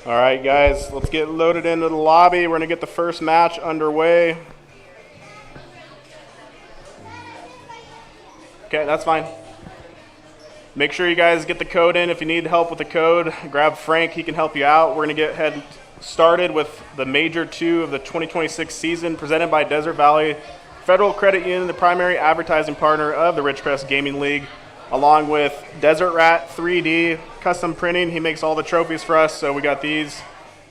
All right, guys, let's get loaded into the lobby. We're going to get the first match underway. Okay, that's fine. Make sure you guys get the code in. If you need help with the code, grab Frank. He can help you out. We're going to get ahead started with the Major 2 of the 2026 season presented by Desert Valley Federal Credit Union, the primary advertising partner of the Ridgecrest Gaming League, along with Desert Rat 3D Custom Printing. He makes all the trophies for us, so we got these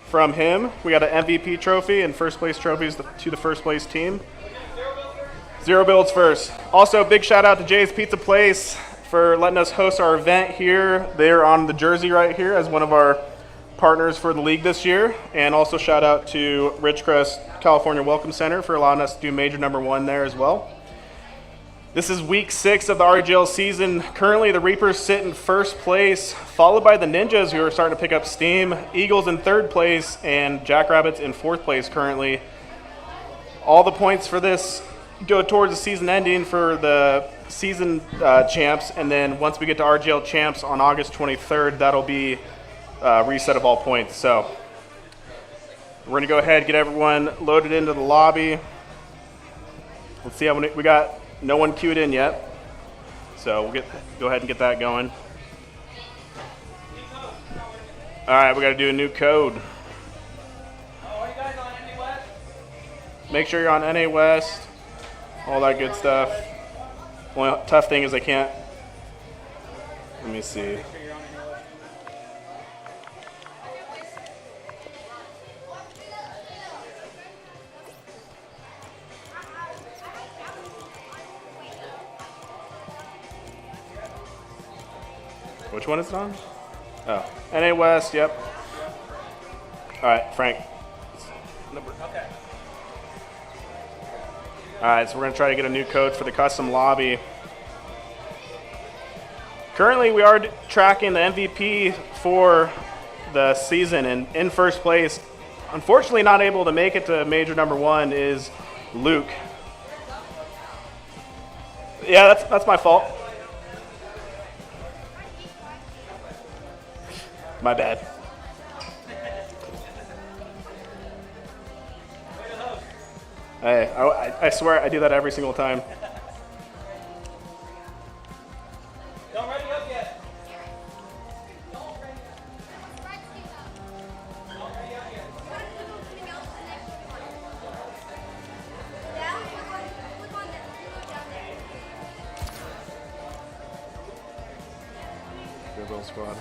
from him. We got an MVP trophy and first place trophies to the first place team. Zero builds first. Also, big shout out to Jay's Pizza Place for letting us host our event here. They're on the jersey right here as one of our partners for the league this year. And also shout out to Ridgecrest California Welcome Center for allowing us to do Major number 1 there as well. This is week 6 of the RGL season. Currently, the Reapers sit in first place, followed by the Ninjas, who are starting to pick up steam. Eagles in third place, and Jackrabbits in fourth place currently. All the points for this go towards the season ending for the season champs, and then once we get to RGL champs on August 23rd, that'll be reset of all points. So we're going to go ahead and get everyone loaded into the lobby. Let's see how many we got. No one queued in yet, so we'll go ahead and get that going. All right, we got to do a new code. Are you guys on NA West? Make sure you're on NA West, all that good stuff. Only tough thing is I can't. Let me see. Which one is it on? Oh, NA West, yep. All right, Frank. Okay. All right, so we're going to try to get a new code for the custom lobby. Currently, we are tracking the MVP for the season, and in first place, unfortunately not able to make it to Major number 1 is Luke. Yeah, that's my fault. My bad. Hey, I swear I do that every single time. Don't ready up yet. Good little squad.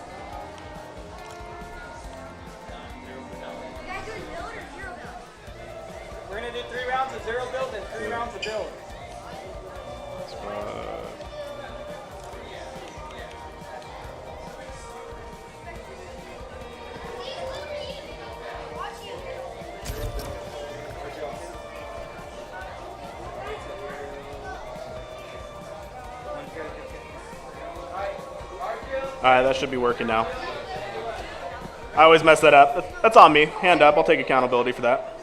We're going to do 3 rounds of 0 build and 3 rounds of build. All right, that should be working now. I always mess that up. That's on me. Hand up. I'll take accountability for that.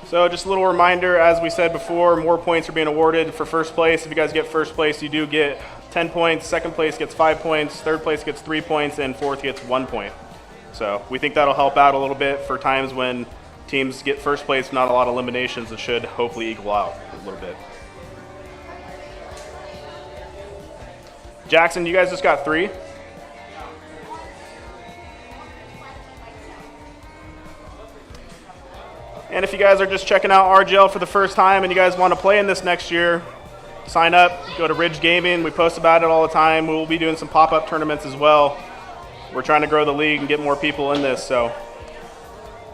So just a little reminder, as we said before, more points are being awarded for first place. If you guys get first place, you do get 10 points. Second place gets 5 points. Third place gets 3 points. And fourth gets 1 point. So we think that'll help out a little bit for times when teams get first place, not a lot of eliminations. It should hopefully equal out a little bit. Jackson, you guys just got 3? And if you guys are just checking out RGL for the first time and you guys want to play in this next year, sign up, go to Ridge Gaming. We post about it all the time. We'll be doing some pop-up tournaments as well. We're trying to grow the league and get more people in this, so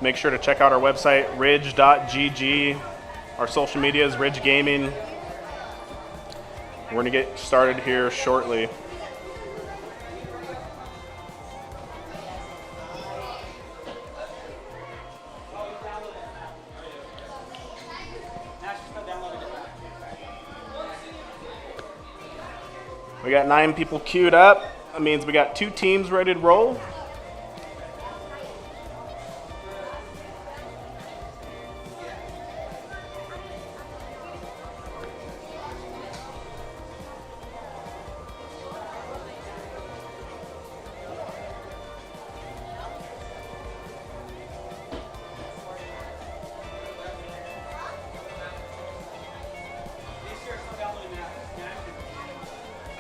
make sure to check out our website, ridge.gg. Our social media is Ridge Gaming. We're going to get started here shortly. We got 9 people queued up. That means we got 2 teams ready to roll.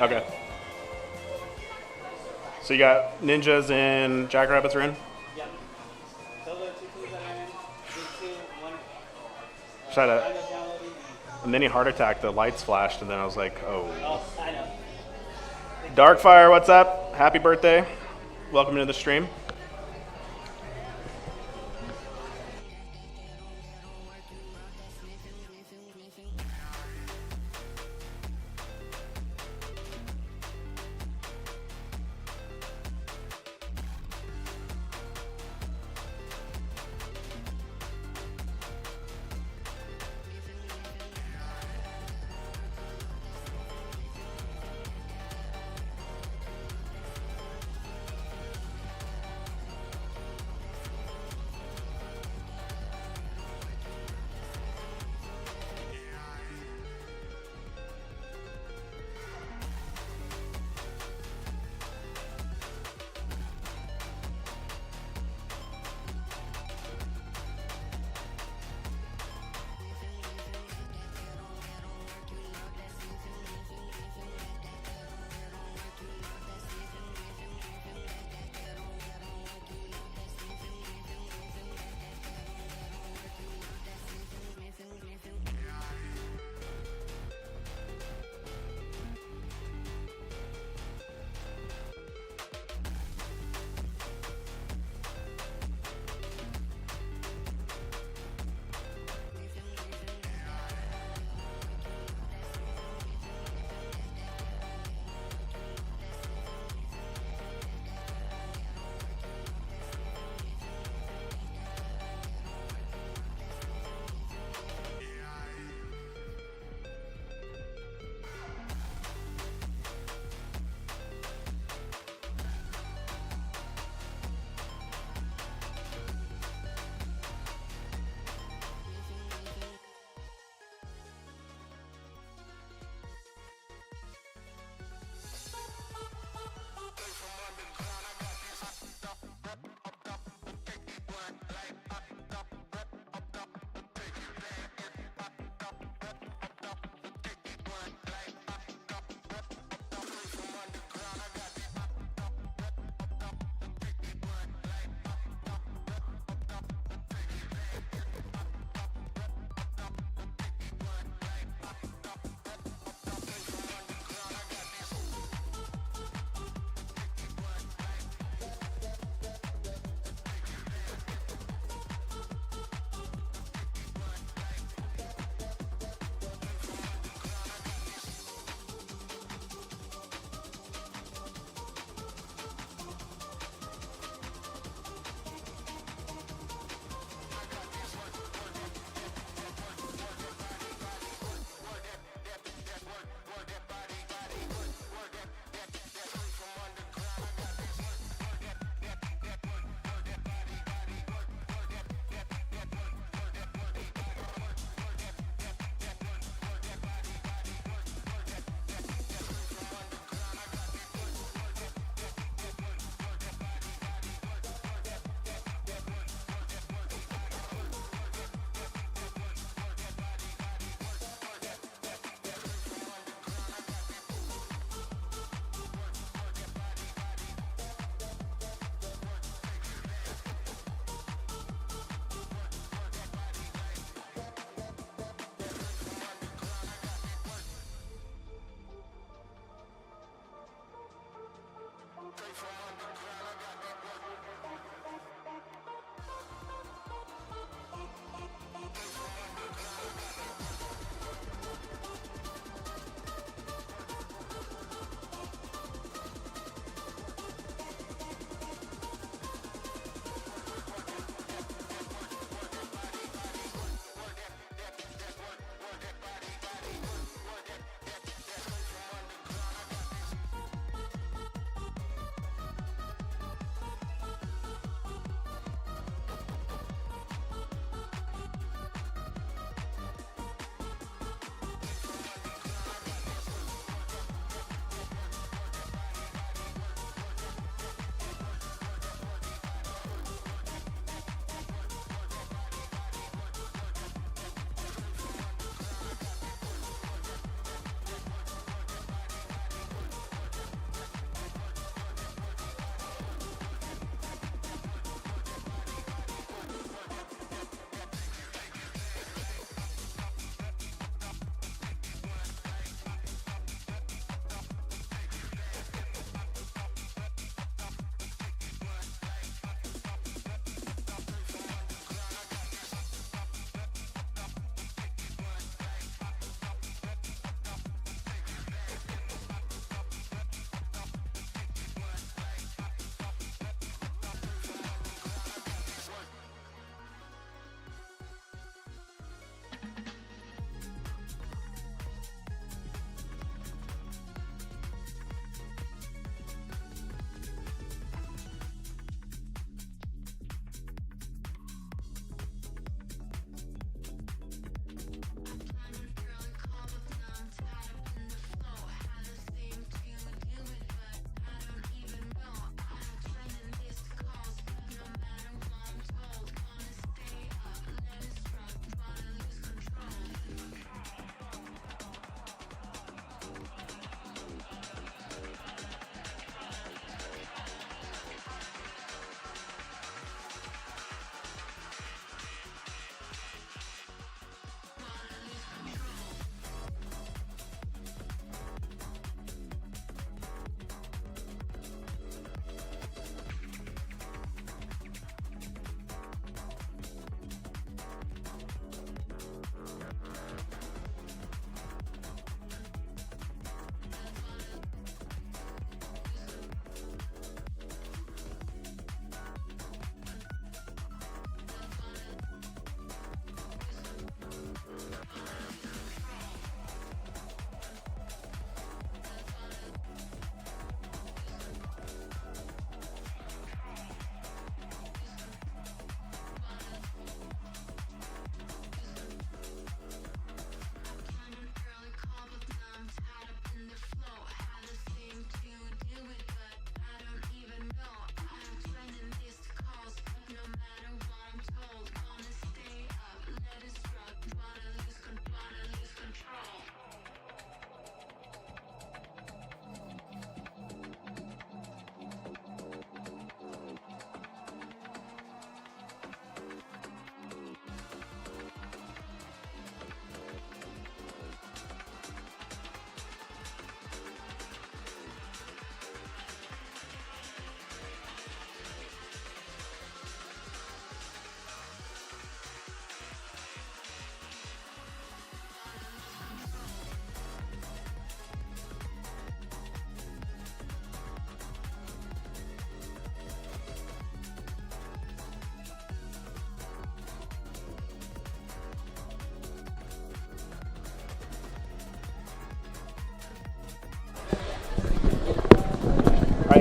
Okay. So you got ninjas and jackrabbits are in? Yep. Those are the two teams that I'm in. These two, one. Just had I a, was downloading. a mini heart attack. The lights flashed, and then I was like, oh. Oh, I know. Darkfire, what's up? Happy birthday. Welcome to the stream.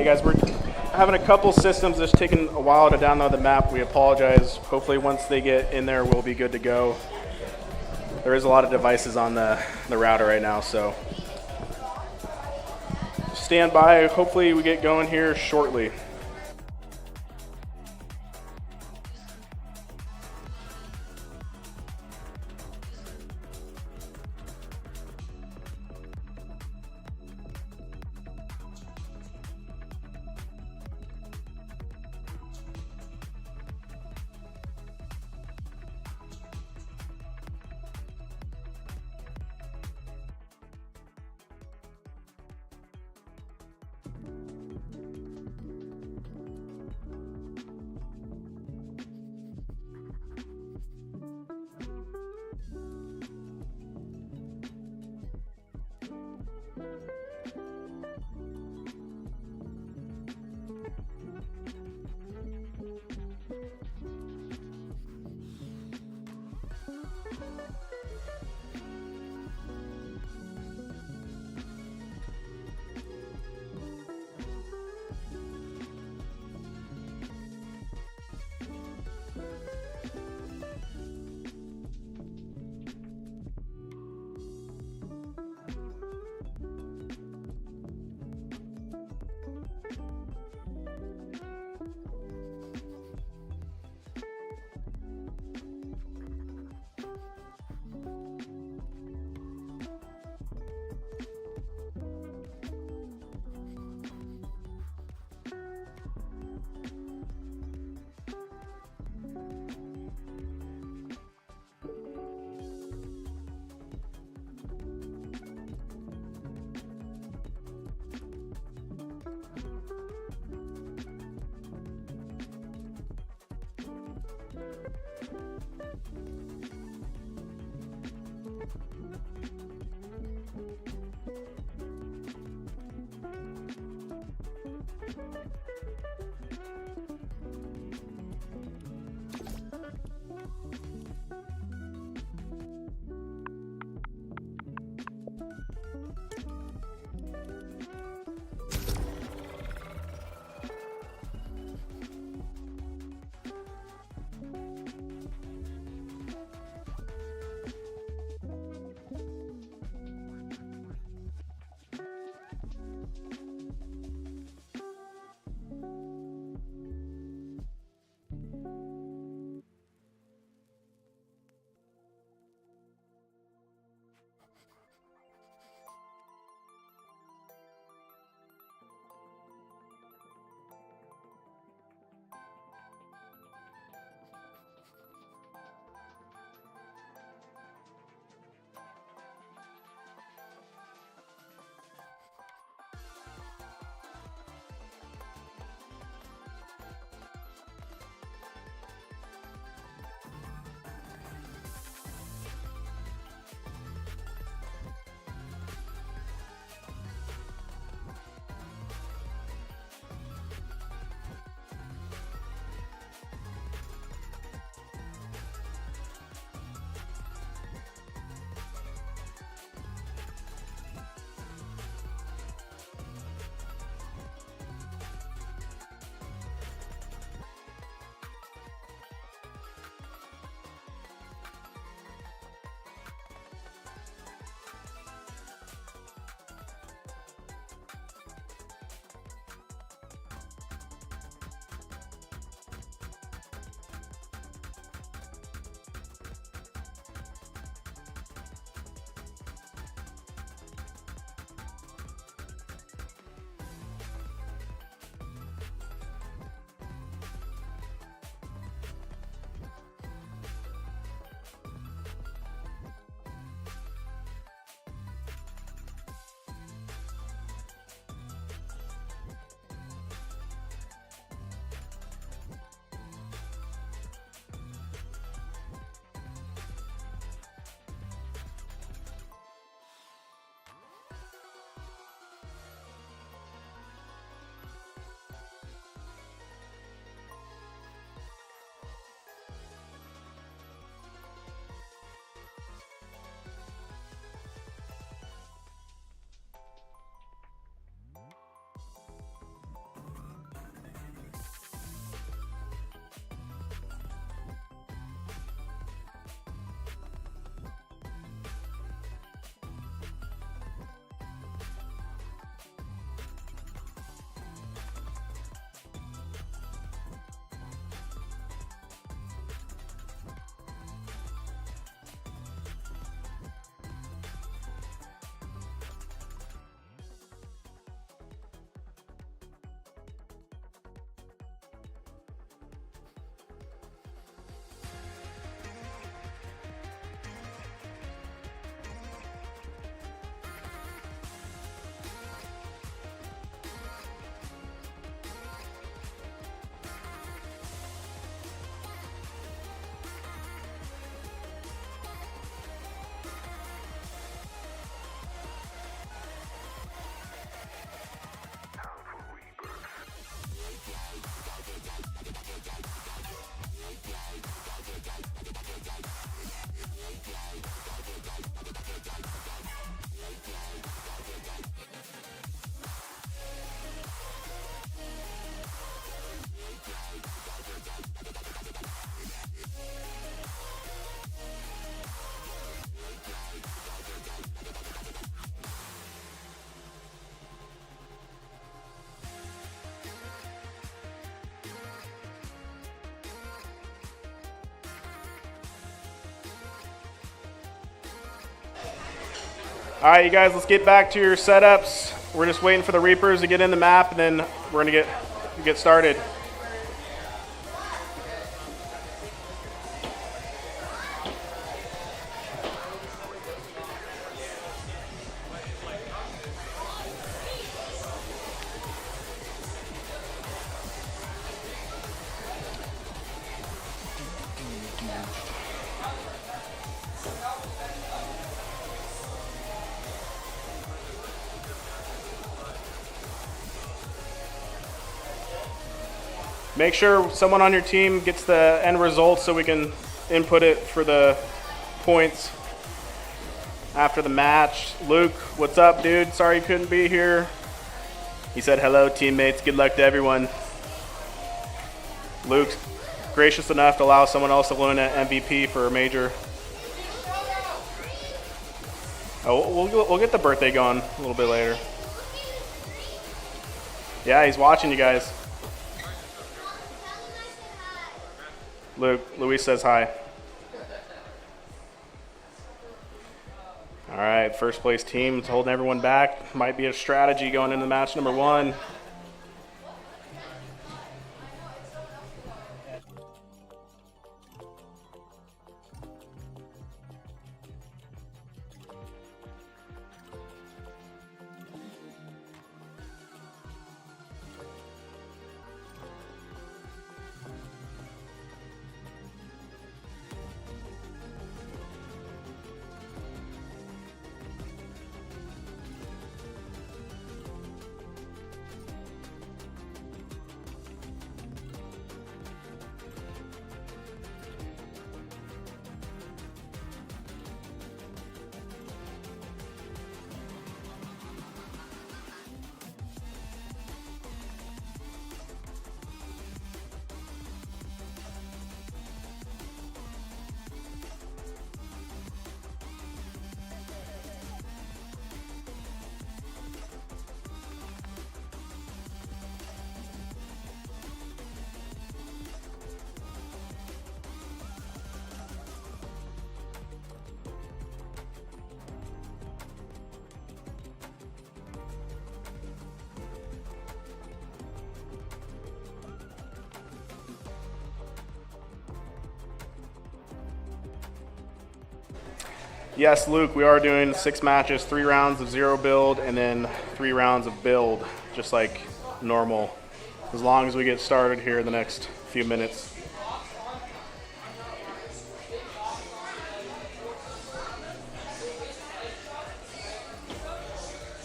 Hey guys, we're having a couple systems that's taking a while to download the map. We apologize. Hopefully once they get in there, we'll be good to go. There is a lot of devices on the router right now, so stand by. Hopefully we get going here shortly. All right, you guys, let's get back to your setups. We're just waiting for the Reapers to get in the map, and then we're gonna get started. Make sure someone on your team gets the end result so we can input it for the points after the match. Luke, what's up, dude? Sorry you couldn't be here. He said, hello, teammates. Good luck to everyone. Luke's gracious enough to allow someone else to win an MVP for a major. Oh, we'll get the birthday going a little bit later. Yeah, he's watching you guys. Luis says hi. All right, first place team is holding everyone back. Might be a strategy going into match number 1. Yes, Luke, we are doing 6 matches, 3 rounds of 0 build, and then 3 rounds of build, just like normal, as long as we get started here in the next few minutes.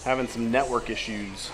Having some network issues.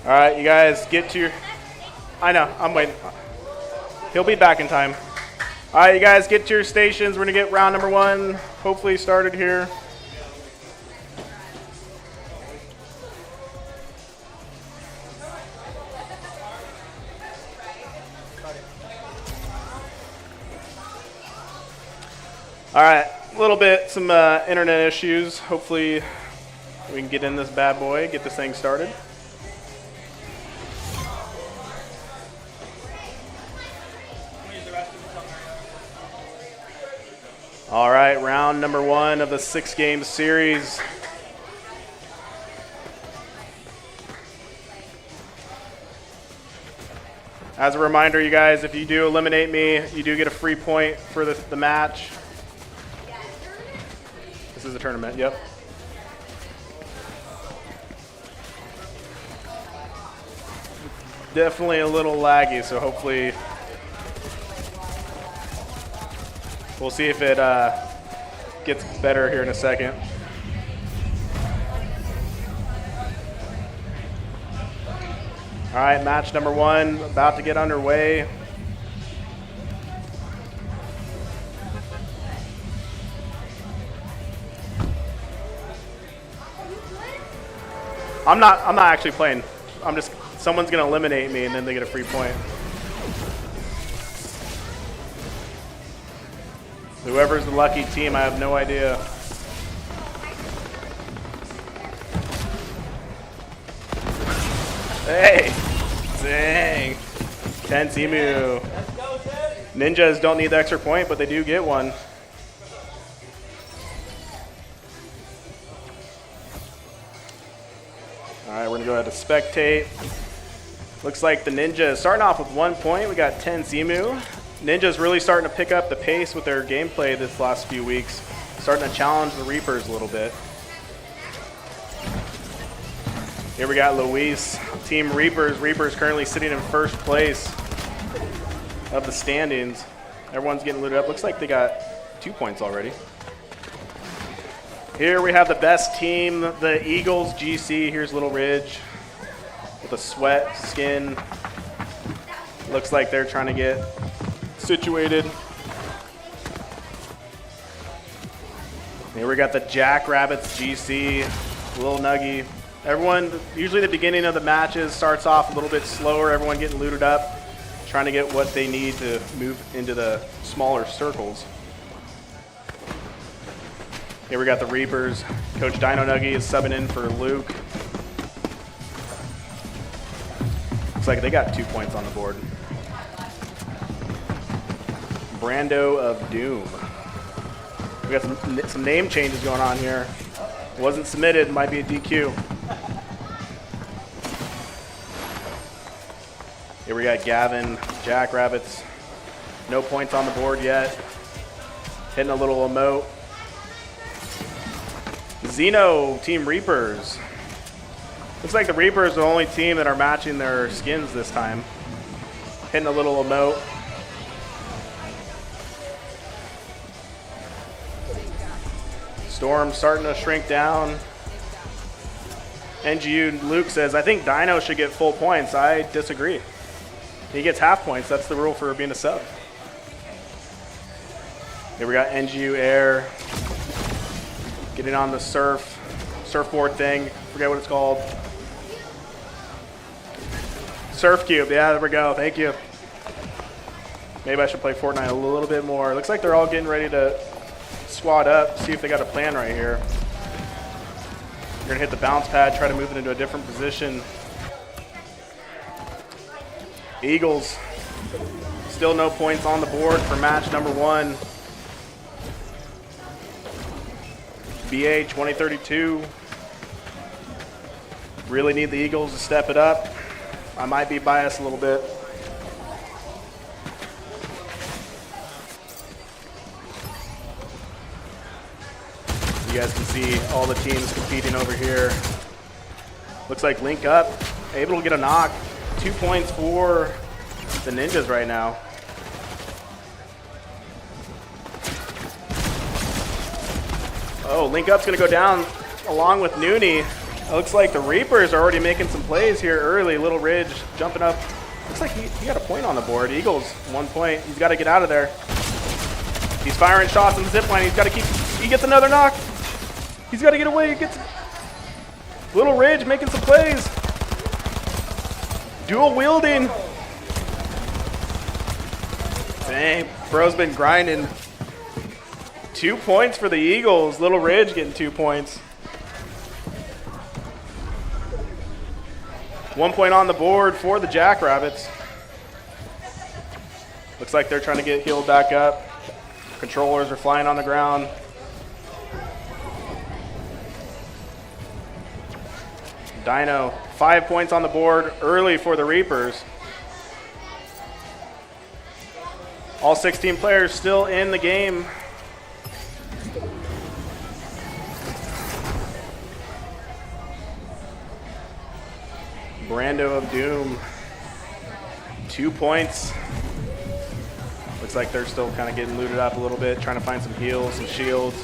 All right, you guys get to your... I know, I'm waiting. He'll be back in time. All right, you guys get to your stations. We're going to get round number 1 hopefully started here. All right, a little bit, some internet issues. Hopefully we can get in this bad boy, get this thing started. All right, round number 1 of the 6-game series. As a reminder, you guys, if you do eliminate me, you do get a free point for the match. This is a tournament, yep. Definitely a little laggy, so hopefully we'll see if it gets better here in a second. All right, match number 1 about to get underway. I'm not actually playing. Someone's gonna eliminate me and then they get a free point. Whoever's the lucky team, I have no idea. Hey, dang. 10 Emu. Ninjas don't need the extra point, but they do get one. All right, we're gonna go ahead and spectate. Looks like the Ninja is starting off with 1 point. We got 10 Emu. Ninja's really starting to pick up the pace with their gameplay this last few weeks. Starting to challenge the Reapers a little bit. Here we got Luis, Team Reapers. Reapers currently sitting in first place of the standings. Everyone's getting looted up. Looks like they got 2 points already. Here we have the best team, the Eagles GC. Here's Little Ridge with a sweat skin. Looks like they're trying to get situated. Here we got the Jackrabbits GC, Little Nuggy. Everyone, usually the beginning of the matches starts off a little bit slower, everyone getting looted up, trying to get what they need to move into the smaller circles. Here we got the Reapers. Coach Dino Nuggy is subbing in for Luke. Looks like they got 2 points on the board. Brando of Doom. We got some name changes going on here. Wasn't submitted, might be a DQ. Here we got Gavin, Jackrabbits. No points on the board yet. Hitting a little emote. Xeno, Team Reapers. Looks like the Reapers are the only team that are matching their skins this time. Hitting a little emote. Storm starting to shrink down. NGU Luke says, I think Dino should get full points. I disagree. He gets half points. That's the rule for being a sub. Here we got NGU Air getting on the surfboard thing. Forget what it's called. Surf Cube. Yeah, there we go. Thank you. Maybe I should play Fortnite a little bit more. Looks like they're all getting ready to squad up, see if they got a plan right here. We're gonna hit the bounce pad, try to move it into a different position. Eagles, still no points on the board for match number 1. BA 2032. Really need the Eagles to step it up. I might be biased a little bit. You guys can see all the teams competing over here. Looks like Link Up, able to get a knock. 2 points for the Ninjas right now. Oh, Link Up's gonna go down along with Noonie. It looks like the Reapers are already making some plays here early. Little Ridge jumping up. Looks like he got a point on the board. Eagles, 1 point. He's got to get out of there. He's firing shots in the zip line. He's got to keep. He gets another knock. He's got to get away. He gets. Little Ridge making some plays. Dual wielding. Dang, bro's been grinding. 2 points for the Eagles. Little Ridge getting 2 points. 1 point on the board for the Jackrabbits. Looks like they're trying to get healed back up. Controllers are flying on the ground. Dino, 5 points on the board early for the Reapers. All 16 players still in the game. Brando of Doom, 2 points. Looks like they're still kind of getting looted up a little bit, trying to find some heals, some shields.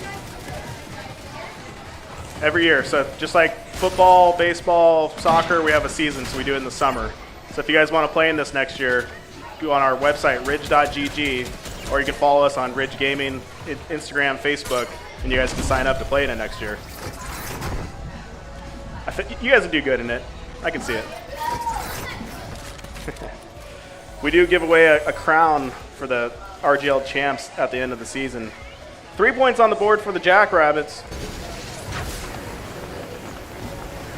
Every year, so just like football, baseball, soccer, we have a season, so we do it in the summer. So if you guys want to play in this next year, go on our website, ridge.gg, or you can follow us on Ridge Gaming, Instagram, Facebook, and you guys can sign up to play in it next year. You guys will do good in it. I can see it. We do give away a crown for the RGL champs at the end of the season. 3 points on the board for the Jackrabbits.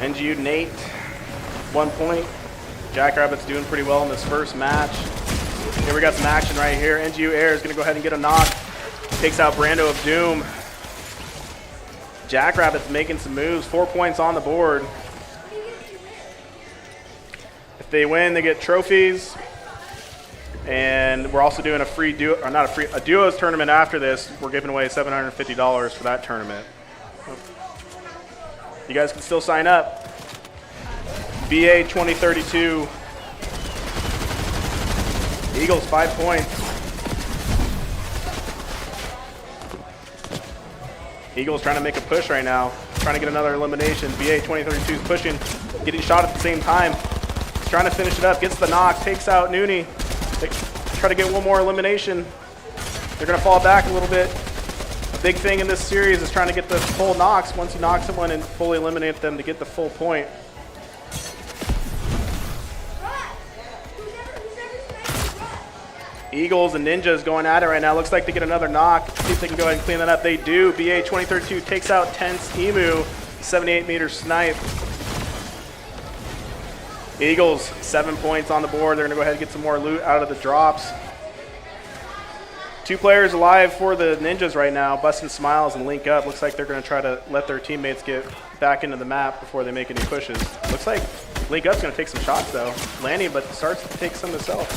NGU Nate, 1 point. Jackrabbits doing pretty well in this first match. Here we got some action right here. NGU Air is going to go ahead and get a knock. Takes out Brando of Doom. Jackrabbits making some moves. 4 points on the board. If they win, they get trophies. And we're also doing a free duo, or not a free, a duos tournament after this. We're giving away $750 for that tournament. You guys can still sign up. BA 2032. Eagles 5 points. Eagles trying to make a push right now. Trying to get another elimination. BA 2032 is pushing, getting shot at the same time. He's trying to finish it up, gets the knock, takes out Nooney. They try to get one more elimination. They're gonna fall back a little bit. A big thing in this series is trying to get the full knocks. Once you knock someone and fully eliminate them to get the full point. Eagles and Ninjas going at it right now. Looks like they get another knock. See if they can go ahead and clean that up. They do. BA 2032 takes out Tense Emu, 78-meter snipe. Eagles, 7 points on the board. They're going to go ahead and get some more loot out of the drops. 2 players alive for the Ninjas right now. Bustin' Smiles and Link Up. Looks like they're going to try to let their teammates get back into the map before they make any pushes. Looks like Link Up's going to take some shots, though. Landing, but starts to take some himself.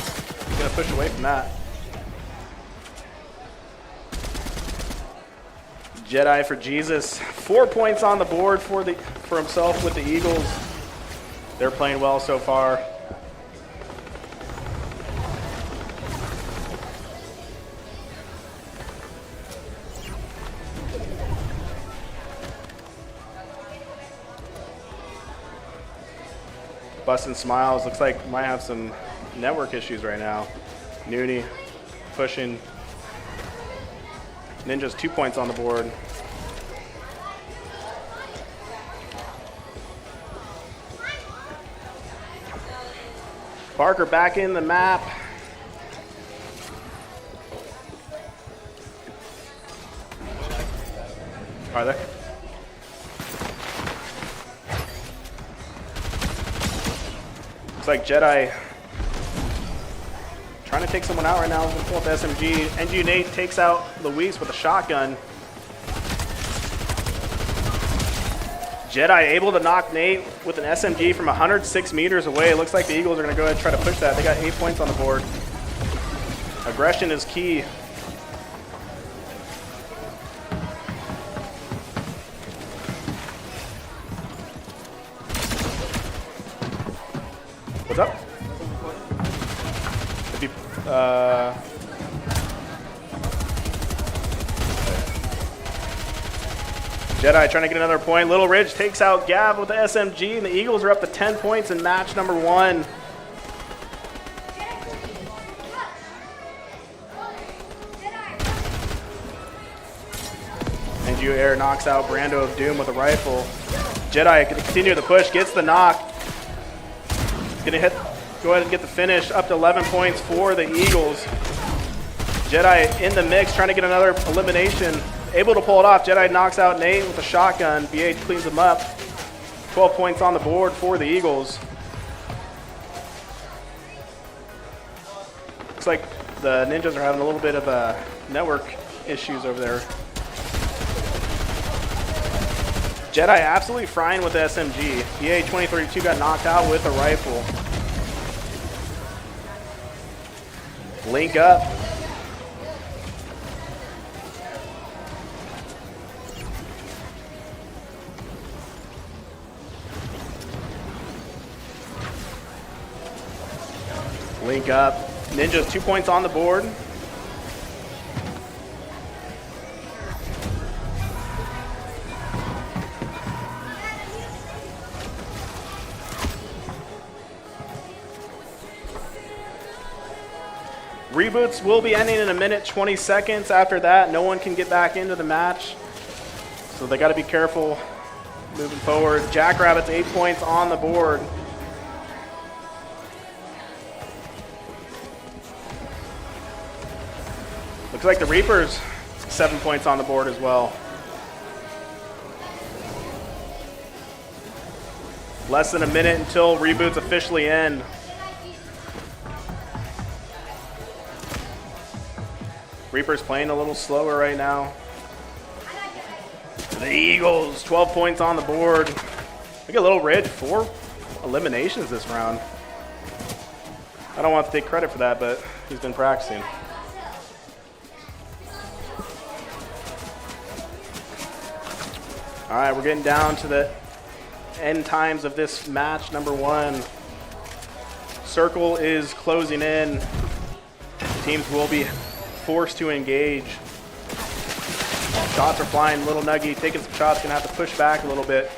He's going to push away from that. Jedi for Jesus. 4 points on the board for himself with the Eagles. They're playing well so far. Bustin' Smiles looks like might have some network issues right now. Nooney pushing. Ninja's 2 points on the board. Barker back in the map. Are they? Looks like Jedi trying to take someone out right now. He's going to pull up the SMG. NG Nate takes out Luis with a shotgun. Jedi able to knock Nate with an SMG from 106 meters away. It looks like the Eagles are going to go ahead and try to push that. They got 8 points on the board. Aggression is key. What's up? If you, Jedi trying to get another point. Little Ridge takes out Gav with the SMG, and the Eagles are up to 10 points in match number 1. NGU Air knocks out Brando of Doom with a rifle. Jedi going to continue the push, gets the knock. Going to go ahead and get the finish, up to 11 points for the Eagles. Jedi in the mix, trying to get another elimination. Able to pull it off. Jedi knocks out Nate with a shotgun. BH cleans him up. 12 points on the board for the Eagles. Looks like the Ninjas are having a little bit of network issues over there. Jedi absolutely frying with the SMG. BA 2032 got knocked out with a rifle. Link up. Link up. Ninjas 2 points on the board. Reboots will be ending in a minute 20 seconds. After that, no one can get back into the match. So they got to be careful moving forward. Jackrabbits 8 points on the board. Looks like the Reapers 7 points on the board as well. Less than a minute until reboots officially end. Reapers playing a little slower right now. The Eagles, 12 points on the board. Look at Little Ridge, 4 eliminations this round. I don't want to take credit for that, but he's been practicing. All right, we're getting down to the end times of this match, number 1. Circle is closing in. Teams will be forced to engage. Shots are flying. Little Nuggy taking some shots, gonna have to push back a little bit.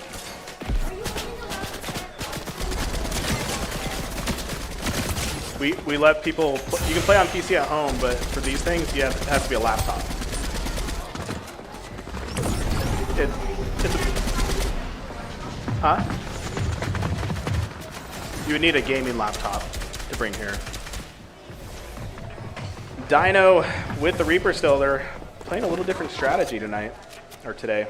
We let people, you can play on PC at home, but for these things, it has to be a laptop. Huh? You would need a gaming laptop to bring here. Dino with the Reaper still. They're playing a little different strategy tonight, or today.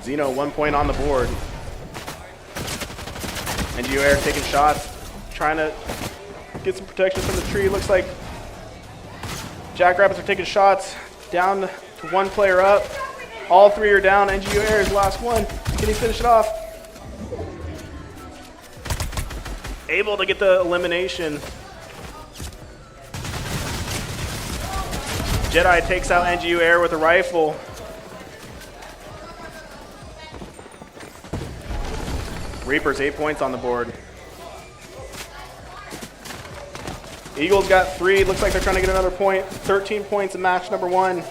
Xeno 1 point on the board. NGU Air taking shots, trying to get some protection from the tree. Looks like Jackrabbits are taking shots, down to 1 player up. All 3 are down. NGU Air is the last one. Can he finish it off? Able to get the elimination. Jedi takes out NGU Air with a rifle. Reapers 8 points on the board. Eagles got 3. Looks like they're trying to get another point. 13 points in match number 1.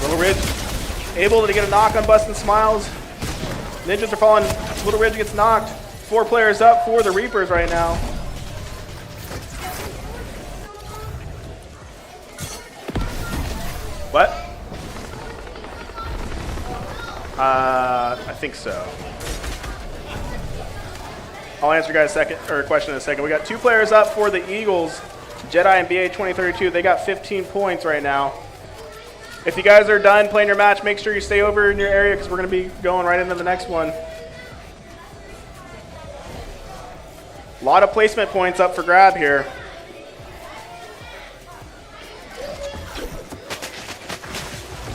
Little Ridge able to get a knock on Bustin' Smiles. Ninjas are falling. Little Ridge gets knocked. 4 players up for the Reapers right now. What? I think so. I'll answer you guys question in a second. We got 2 players up for the Eagles. Jedi and BA 2032. They got 15 points right now. If you guys are done playing your match, make sure you stay over in your area because we're going to be going right into the next one. A lot of placement points up for grab here.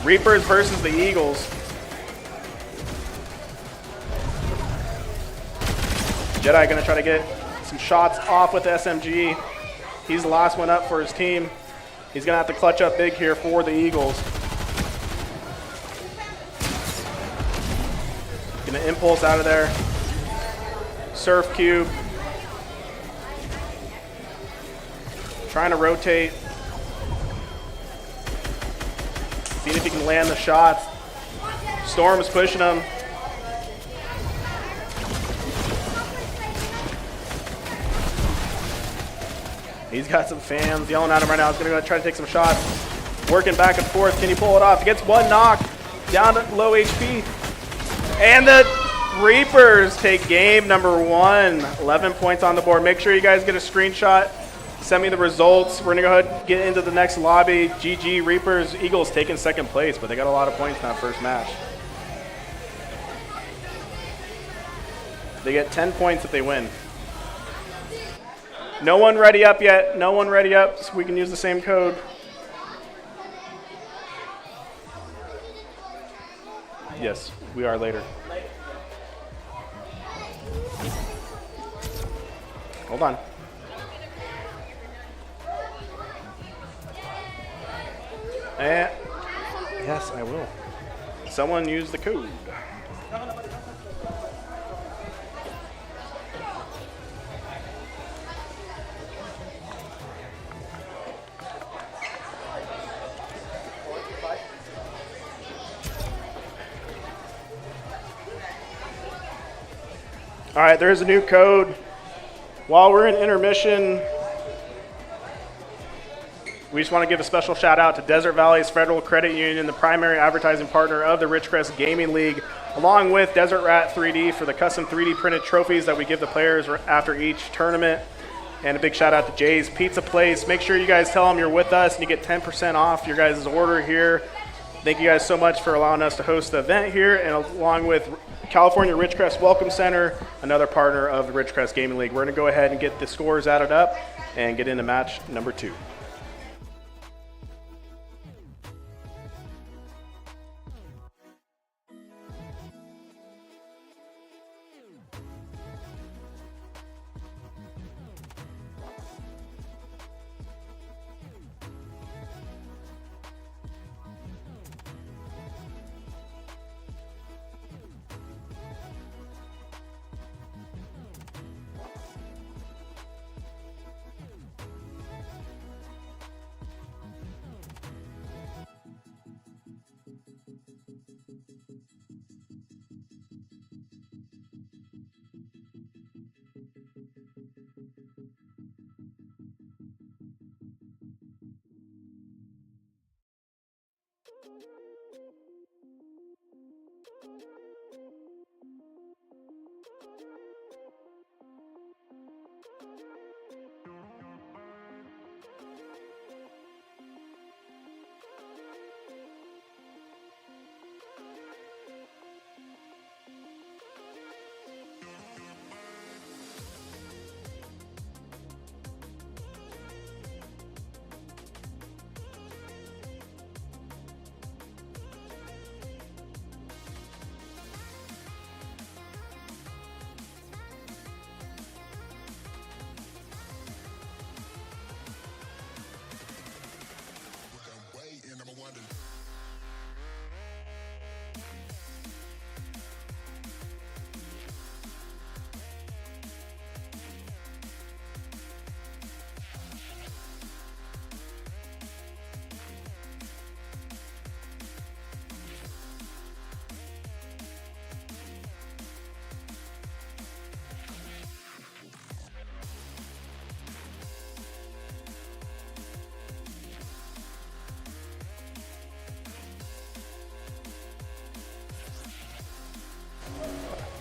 Reapers versus the Eagles. Jedi going to try to get some shots off with the SMG. He's the last one up for his team. He's going to have to clutch up big here for the Eagles. Going to impulse out of there. Surf cube. Trying to rotate. seeing if he can land the shots. Storm is pushing him. He's got some fans yelling at him right now. He's going to go try to take some shots. Working back and forth. Can he pull it off? He gets one knock. Down to low HP. And the Reapers take game number 1. 11 points on the board. Make sure you guys get a screenshot. Send me the results. We're going to go ahead and get into the next lobby. GG Reapers. Eagles taking second place, but they got a lot of points in that first match. They get 10 points if they win. No one ready up yet. No one ready up, so we can use the same code. Yes, we are later. Hold on. And yes, I will. Someone use the code. All right, there's a new code. While we're in intermission, we just want to give a special shout out to Desert Valley's Federal Credit Union, the primary advertising partner of the Ridgecrest Gaming League, along with Desert Rat 3D for the custom 3D printed trophies that we give the players after each tournament. And a big shout out to Jay's Pizza Place. Make sure you guys tell them you're with us and you get 10% off your guys' order here. Thank you guys so much for allowing us to host the event here, and along with California Ridgecrest Welcome Center, another partner of the Ridgecrest Gaming League. We're going to go ahead and get the scores added up and get into match number 2.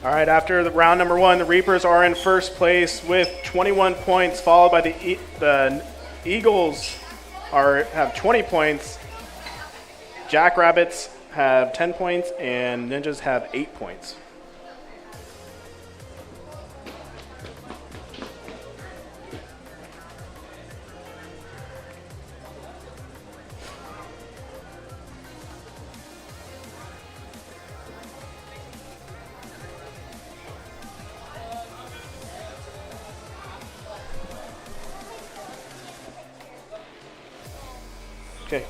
All right, after the round number 1, the Reapers are in first place with 21 points, followed by the Eagles have 20 points. Jackrabbits have 10 points, and Ninjas have 8 points. Okay.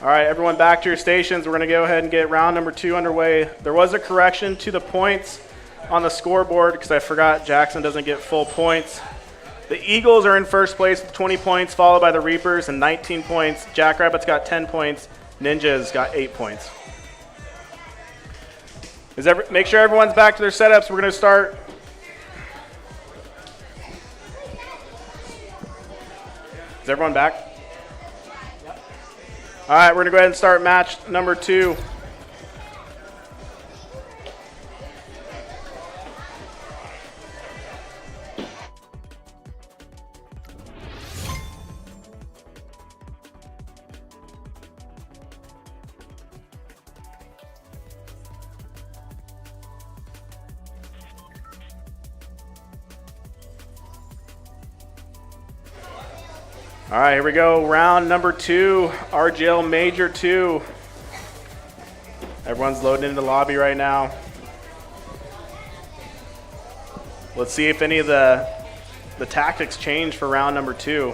All right, everyone back to your stations. We're going to go ahead and get round number 2 underway. There was a correction to the points on the scoreboard because I forgot Jackson doesn't get full points. The Eagles are in first place with 20 points, followed by the Reapers and 19 points. Jackrabbits got 10 points. Ninjas got 8 points. Make sure everyone's back to their setups. We're going to start. Is everyone back? Yep. All right, we're going to go ahead and start match number 2. All right, here we go. Round number 2, RGL Major 2. Everyone's loading into the lobby right now. Let's see if any of the tactics change for round number 2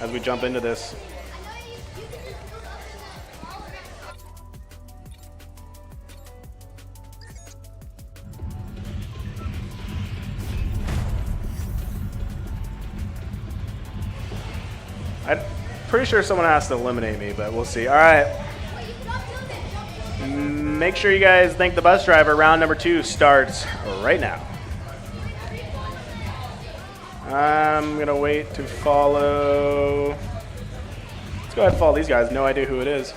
as we jump into this. I'm pretty sure someone has to eliminate me, but we'll see. All right. Make sure you guys thank the bus driver. Round number 2 starts right now. I'm going to wait to follow. Let's go ahead and follow these guys. No idea who it is.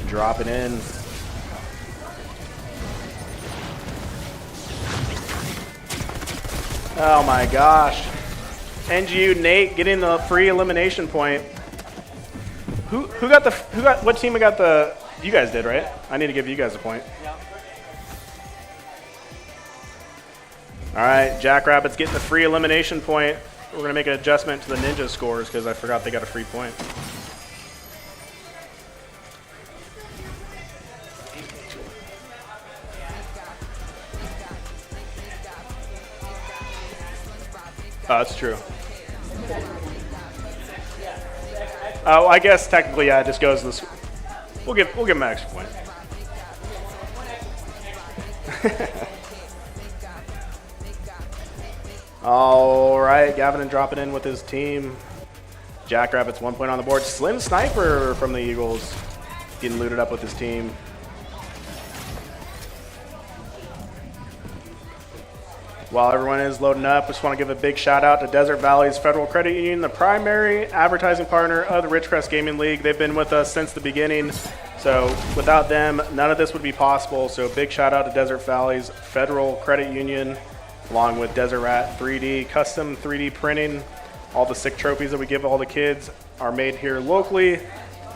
Drop it in. Oh my gosh. NGU Nate getting the free elimination point. What team got the, you guys did, right? I need to give you guys a point. Yeah. All right, Jackrabbits getting the free elimination point. We're going to make an adjustment to the Ninja scores because I forgot they got a free point. Oh, that's true. Oh, I guess technically, yeah, it just goes this. We'll give him an extra point. All right, Gavin dropping in with his team. Jackrabbits 1 point on the board. Slim Sniper from the Eagles getting looted up with his team. While everyone is loading up, just want to give a big shout out to Desert Valley's Federal Credit Union, the primary advertising partner of the Ridgecrest Gaming League. They've been with us since the beginning, so without them, none of this would be possible. So big shout out to Desert Valley's Federal Credit Union, along with Desert Rat 3D, custom 3D printing. All the sick trophies that we give all the kids are made here locally.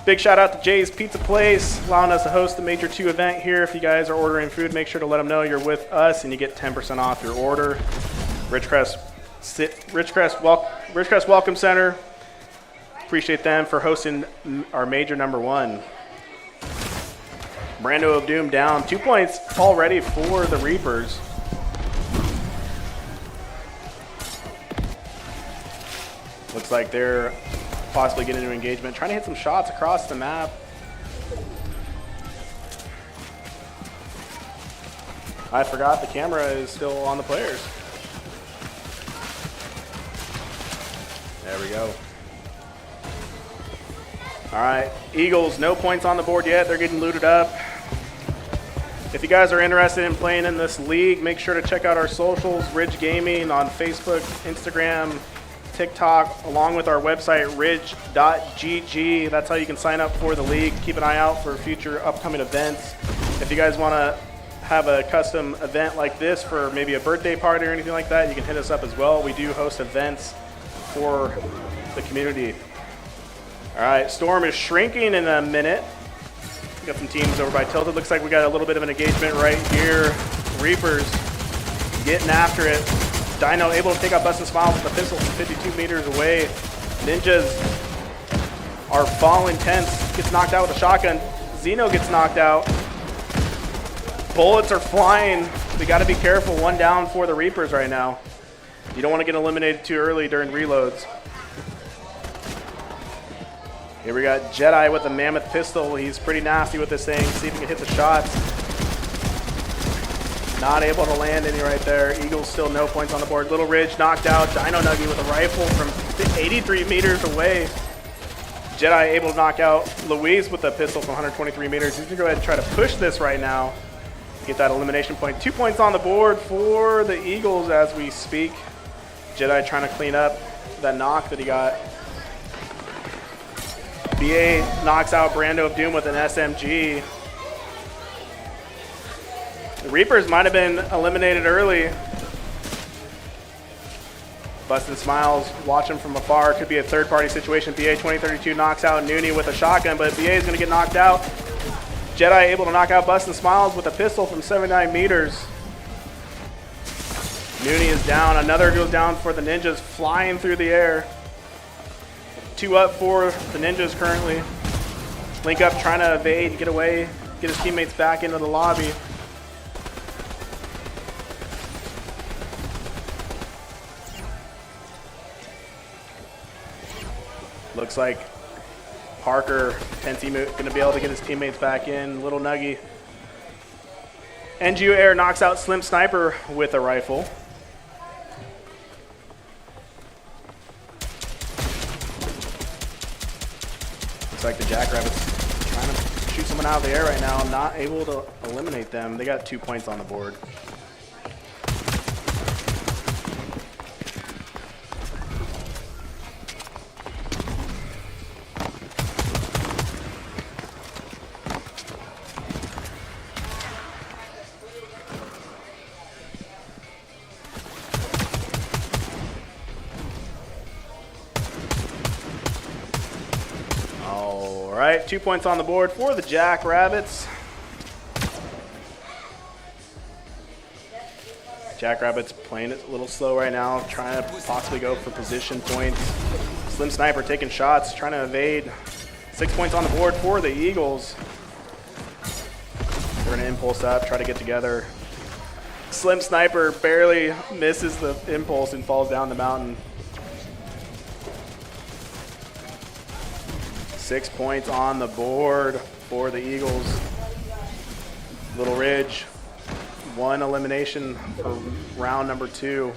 Big shout out to Jay's Pizza Place, allowing us to host the Major 2 event here. If you guys are ordering food, make sure to let them know you're with us and you get 10% off your order. Ridgecrest Welcome Center. Appreciate them for hosting our Major number 1. Brando of Doom down 2 points already for the Reapers. Looks like they're possibly getting into engagement, trying to hit some shots across the map. I forgot the camera is still on the players. There we go. All right, Eagles, no points on the board yet. They're getting looted up. If you guys are interested in playing in this league, make sure to check out our socials, Ridge Gaming on Facebook, Instagram, TikTok, along with our website, ridge.gg. That's how you can sign up for the league. Keep an eye out for future upcoming events. If you guys want to have a custom event like this for maybe a birthday party or anything like that, you can hit us up as well. We do host events for the community. All right, Storm is shrinking in a minute. We got some teams over by Tilted. Looks like we got a little bit of an engagement right here. Reapers getting after it. Dino able to take out Bustin' Smiles with the pistol from 52 meters away. Ninjas are falling tense. Gets knocked out with a shotgun. Zeno gets knocked out. Bullets are flying. We got to be careful. 1 down for the Reapers right now. You don't want to get eliminated too early during reloads. Here we got Jedi with the Mammoth pistol. He's pretty nasty with this thing. See if he can hit the shots. Not able to land any right there. Eagles still no points on the board. Little Ridge knocked out. Dino Nuggy with a rifle from 83 meters away. Jedi able to knock out Louise with a pistol from 123 meters. He's going to go ahead and try to push this right now. Get that elimination point. 2 points on the board for the Eagles as we speak. Jedi trying to clean up that knock that he got. BA knocks out Brando of Doom with an SMG. The Reapers might have been eliminated early. Bustin' Smiles watching from afar. Could be a third-party situation. BA 2032 knocks out Noonie with a shotgun, but BA is going to get knocked out. Jedi able to knock out Bustin' Smiles with a pistol from 79 meters. Noonie is down. Another goes down for the Ninjas, flying through the air. 2 up for the Ninjas currently. Link up trying to evade, get away, get his teammates back into the lobby. Looks like Parker, Tensi, going to be able to get his teammates back in. Little Nuggy. NGU Air knocks out Slim Sniper with a rifle. Looks like the Jackrabbits trying to shoot someone out of the air right now. Not able to eliminate them. They got 2 points on the board. All right, 2 points on the board for the Jackrabbits. Jackrabbits playing it a little slow right now, trying to possibly go for position points. Slim Sniper taking shots, trying to evade. 6 points on the board for the Eagles. They're going to impulse up, try to get together. Slim Sniper barely misses the impulse and falls down the mountain. 6 points on the board for the Eagles. Little Ridge, 1 elimination for round number 2.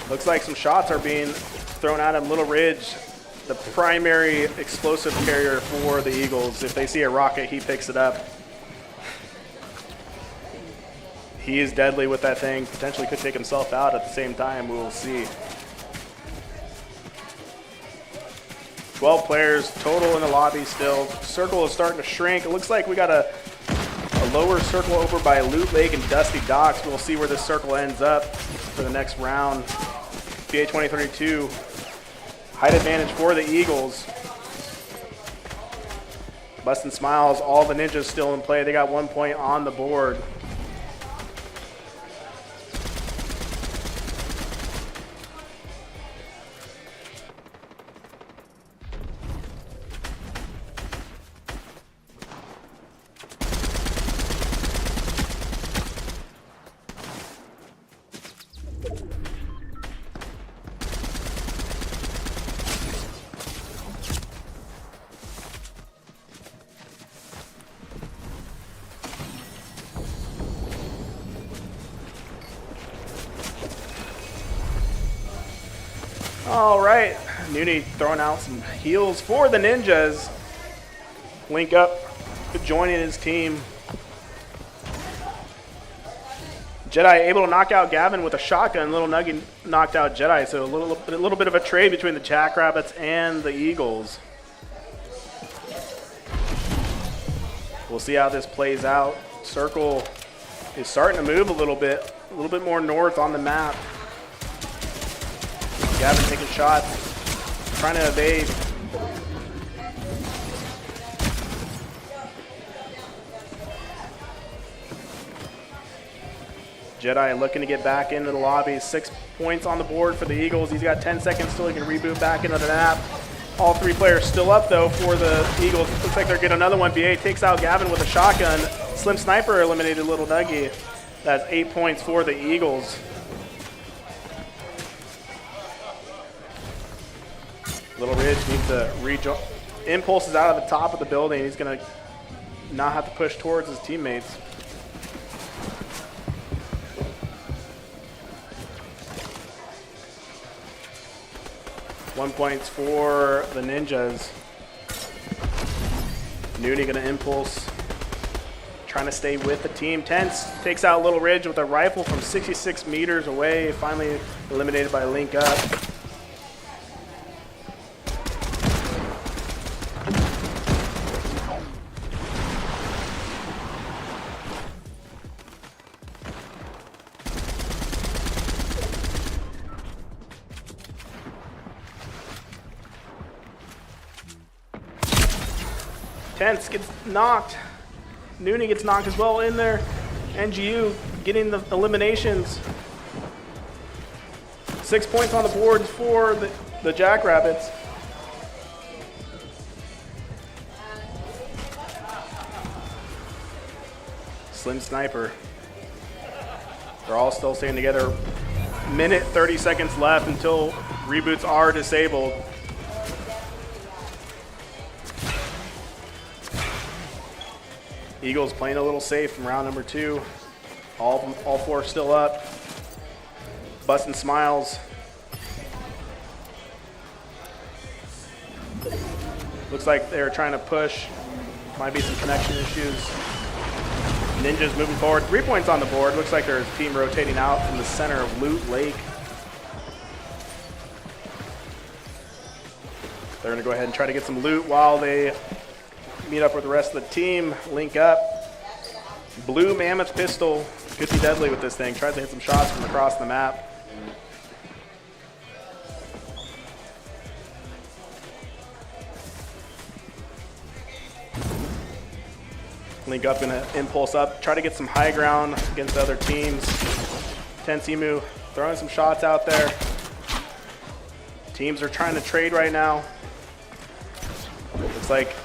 Looks like some shots are being thrown at him. Little Ridge, the primary explosive carrier for the Eagles. If they see a rocket, he picks it up. He is deadly with that thing. Potentially could take himself out at the same time. We will see. 12 players total in the lobby still. Circle is starting to shrink. It looks like we got a lower circle over by Loot Lake and Dusty Docks. We'll see where this circle ends up for the next round. PA 2032. Height advantage for the Eagles. Bustin' Smiles, all the Ninjas still in play. They got 1 point on the board. All right, Noonie throwing out some heals for the Ninjas. Link up, joining his team. Jedi able to knock out Gavin with a shotgun. Little Nugget knocked out Jedi, so a little bit of a trade between the Jackrabbits and the Eagles. We'll see how this plays out. Circle is starting to move a little bit more north on the map. Gavin taking shots, trying to evade. Jedi looking to get back into the lobby. 6 points on the board for the Eagles. He's got 10 seconds till he can reboot back into the map. All three players still up, though, for the Eagles. Looks like they're getting another one. BA takes out Gavin with a shotgun. Slim Sniper eliminated Little Nuggie. That's 8 points for the Eagles. Little Ridge needs to rejoin. Impulse is out of the top of the building. He's going to not have to push towards his teammates. One points for the Ninjas. Nooney gonna impulse. Trying to stay with the team. Tense takes out Little Ridge with a rifle from 66 meters away. Finally eliminated by Link Up. Tense gets knocked. Nooney gets knocked as well in there. NGU getting the eliminations. 6 points on the board for the Jackrabbits. Slim Sniper. They're all still staying together. Minute 30 seconds left until reboots are disabled. Eagles playing a little safe from round number 2. All four still up. Busting smiles. Looks like they're trying to push. Might be some connection issues. Ninjas moving forward. 3 points on the board. Looks like there's a team rotating out from the center of Loot Lake. They're going to go ahead and try to get some loot while they meet up with the rest of the team. Link Up. Blue Mammoth pistol. Could be deadly with this thing. Tries to hit some shots from across the map. Link Up gonna impulse up. Try to get some high ground against other teams. Tense Emu throwing some shots out there. Teams are trying to trade right now. Looks like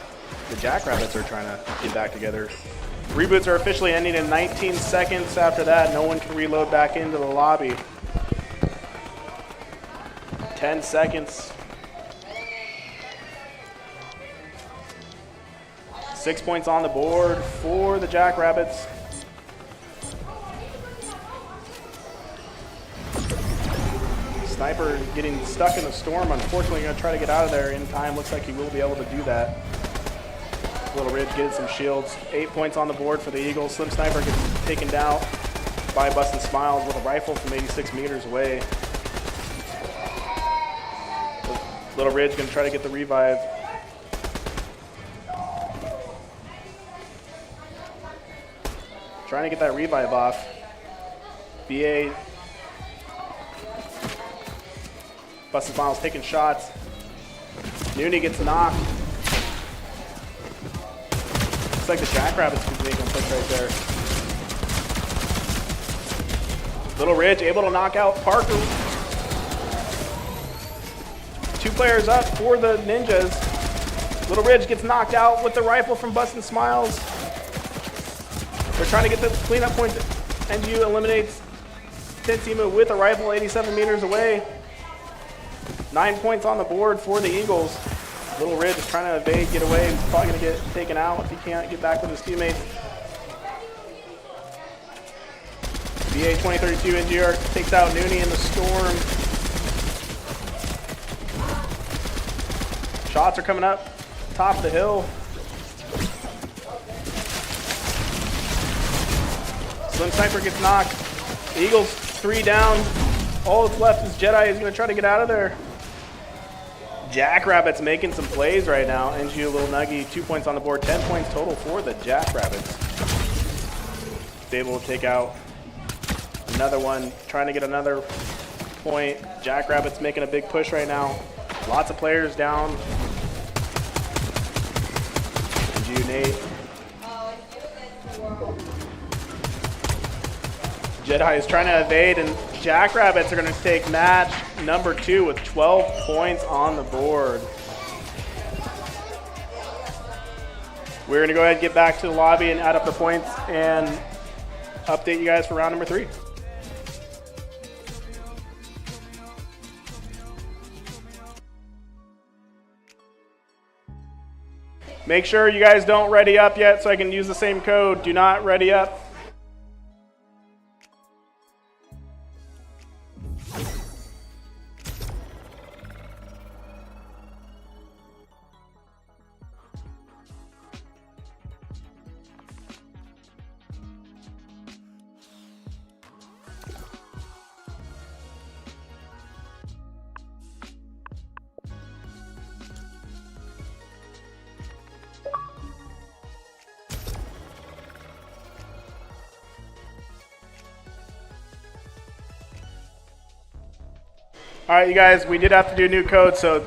the Jackrabbits are trying to get back together. Reboots are officially ending in 19 seconds. After that, no one can reload back into the lobby. 10 seconds. 6 points on the board for the Jackrabbits. Sniper getting stuck in the storm. Unfortunately, going to try to get out of there in time. Looks like he will be able to do that. Little Ridge getting some shields. 8 points on the board for the Eagles. Slim Sniper gets taken down by Bustin' Smiles with a rifle from 86 meters away. Little Ridge going to try to get the revive. Trying to get that revive off. BA. Bustin' Smiles taking shots. Nooney gets knocked. Looks like the Jackrabbits could make a push right there. Little Ridge able to knock out Parker. 2 players up for the Ninjas. Little Ridge gets knocked out with the rifle from Bustin' Smiles. They're trying to get the cleanup point. NGU eliminates Tensimu with a rifle 87 meters away. 9 points on the board for the Eagles. Little Ridge is trying to evade, get away. He's probably going to get taken out if he can't get back with his teammates. BA 2032 NGR takes out Nooney in the storm. Shots are coming up top of the hill. Slim Sniper gets knocked. The Eagles 3 down. All that's left is Jedi. He's going to try to get out of there. Jackrabbits making some plays right now. NGU Little Nuggie, 2 points on the board, 10 points total for the Jackrabbits. Able to take out another one, trying to get another point. Jackrabbits making a big push right now. Lots of players down. NGU Nate. Jedi is trying to evade, and Jackrabbits are going to take match number 2 with 12 points on the board. We're going to go ahead and get back to the lobby and add up the points and update you guys for round number 3. Make sure you guys don't ready up yet so I can use the same code. Do not ready up. All right, you guys, we did have to do a new code, so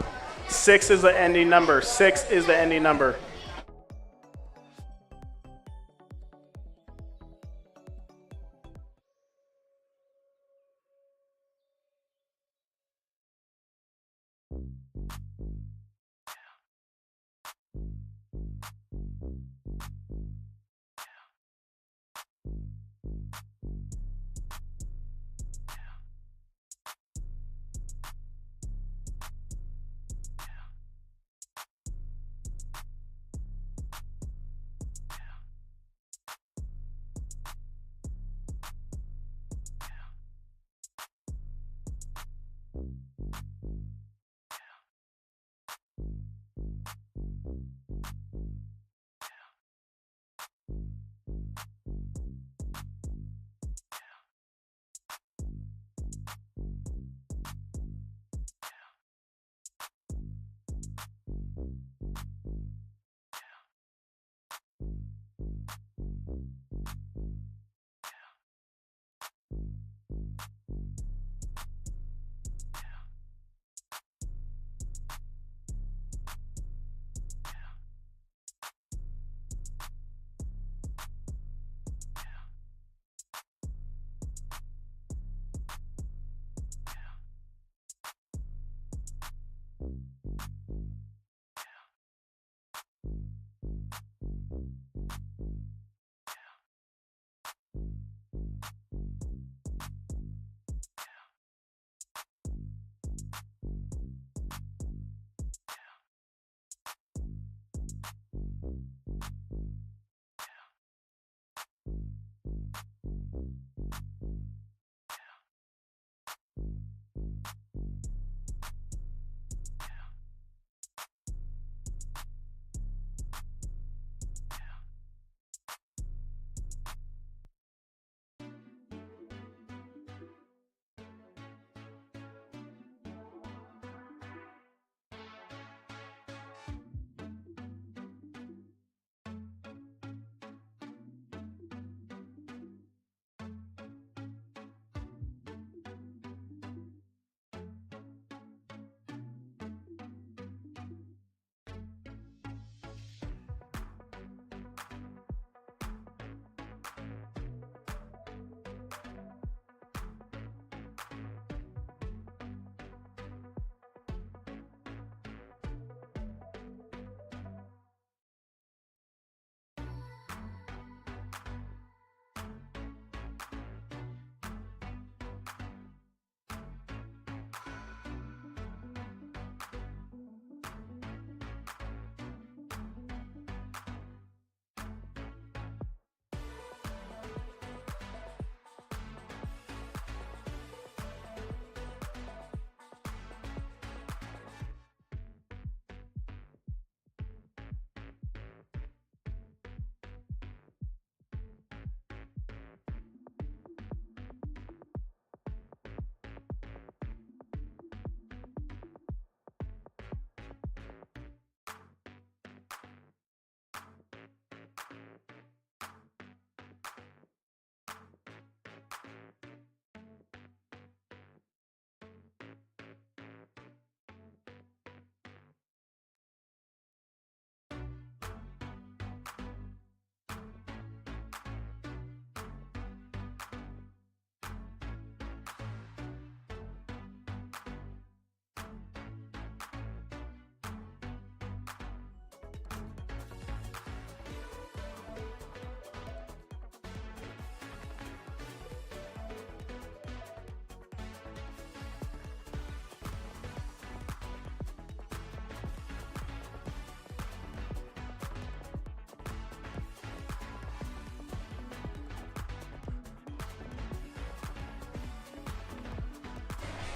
6 is the ending number. 6 is the ending number.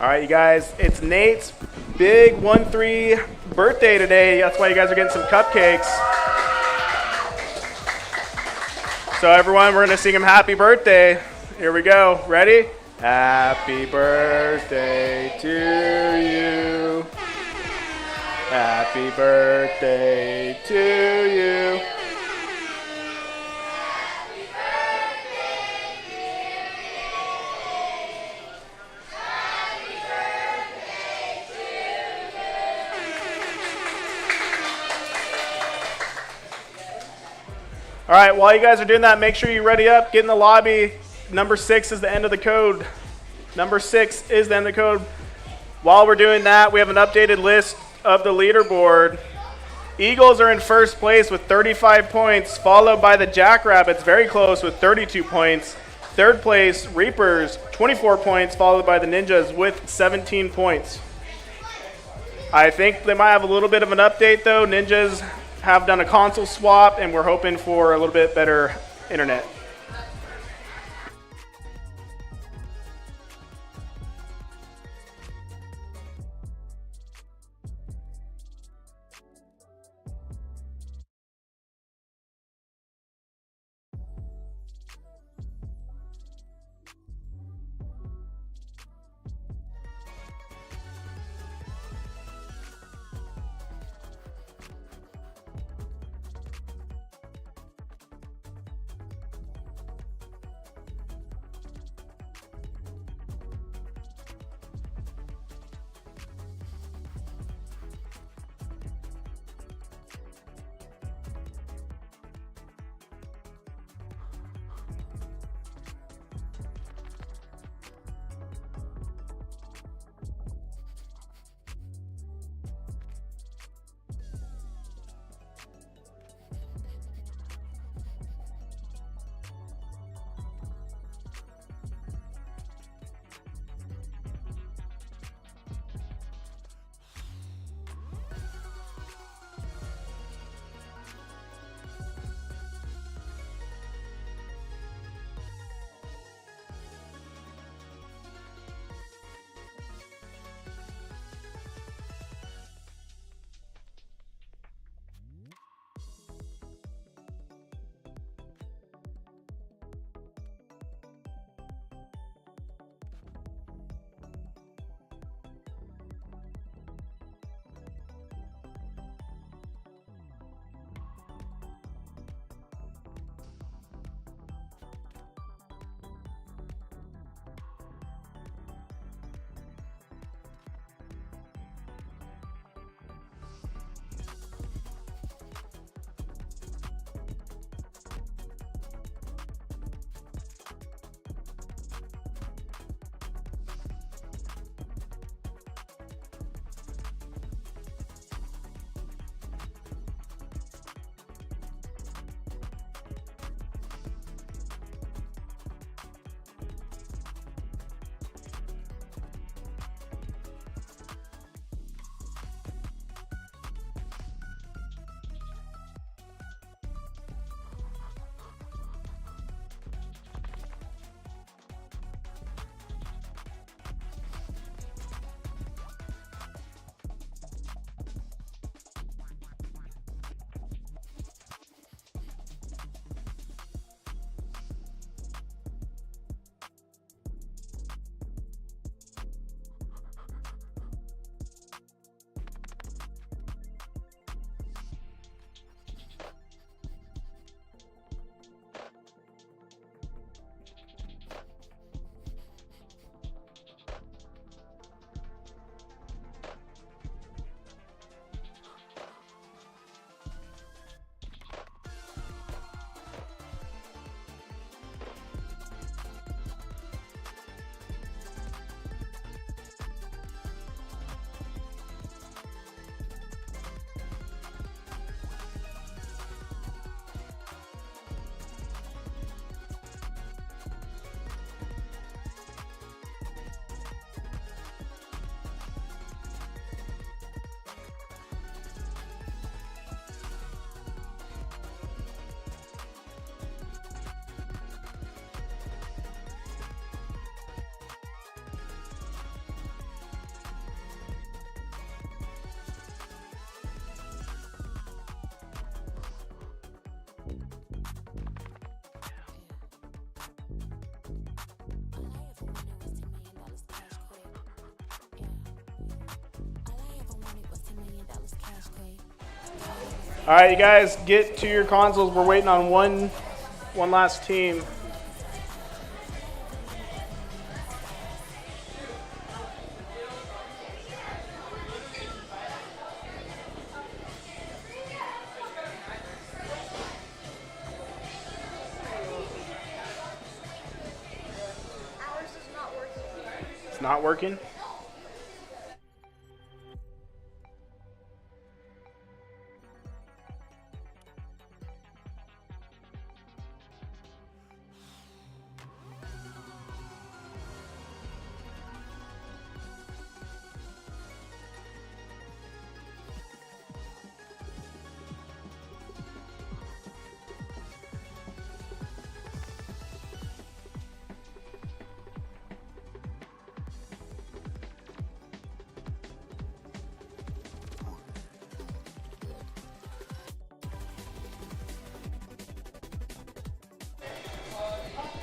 All right, you guys, it's Nate's big 1-3 birthday today. That's why you guys are getting some cupcakes. So everyone, we're gonna sing him happy birthday. Here we go, ready? Happy birthday to you. Happy birthday to you. All right, while you guys are doing that, make sure you ready up, get in the lobby. Number 6 is the end of the code. Number 6 is the end of the code. While we're doing that, we have an updated list of the leaderboard. Eagles are in first place with 35 points, followed by the Jackrabbits, very close with 32 points. Third place, Reapers, 24 points, followed by the Ninjas with 17 points. I think they might have a little bit of an update, though. Ninjas have done a console swap, and we're hoping for a little bit better internet. All right, you guys, get to your consoles. We're waiting on one last team. Ours is not working. It's not working?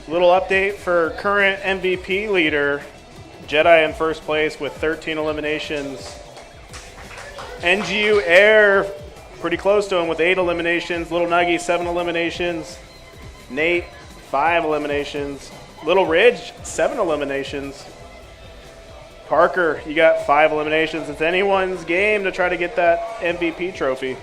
Little update for current MVP leader, Jedi in first place with 13 eliminations. NGU Air pretty close to him with 8 eliminations. Little Nuggy 7 eliminations. Nate 5 eliminations. Little Ridge 7 eliminations. Parker, you got 5 eliminations. It's anyone's game to try to get that MVP trophy.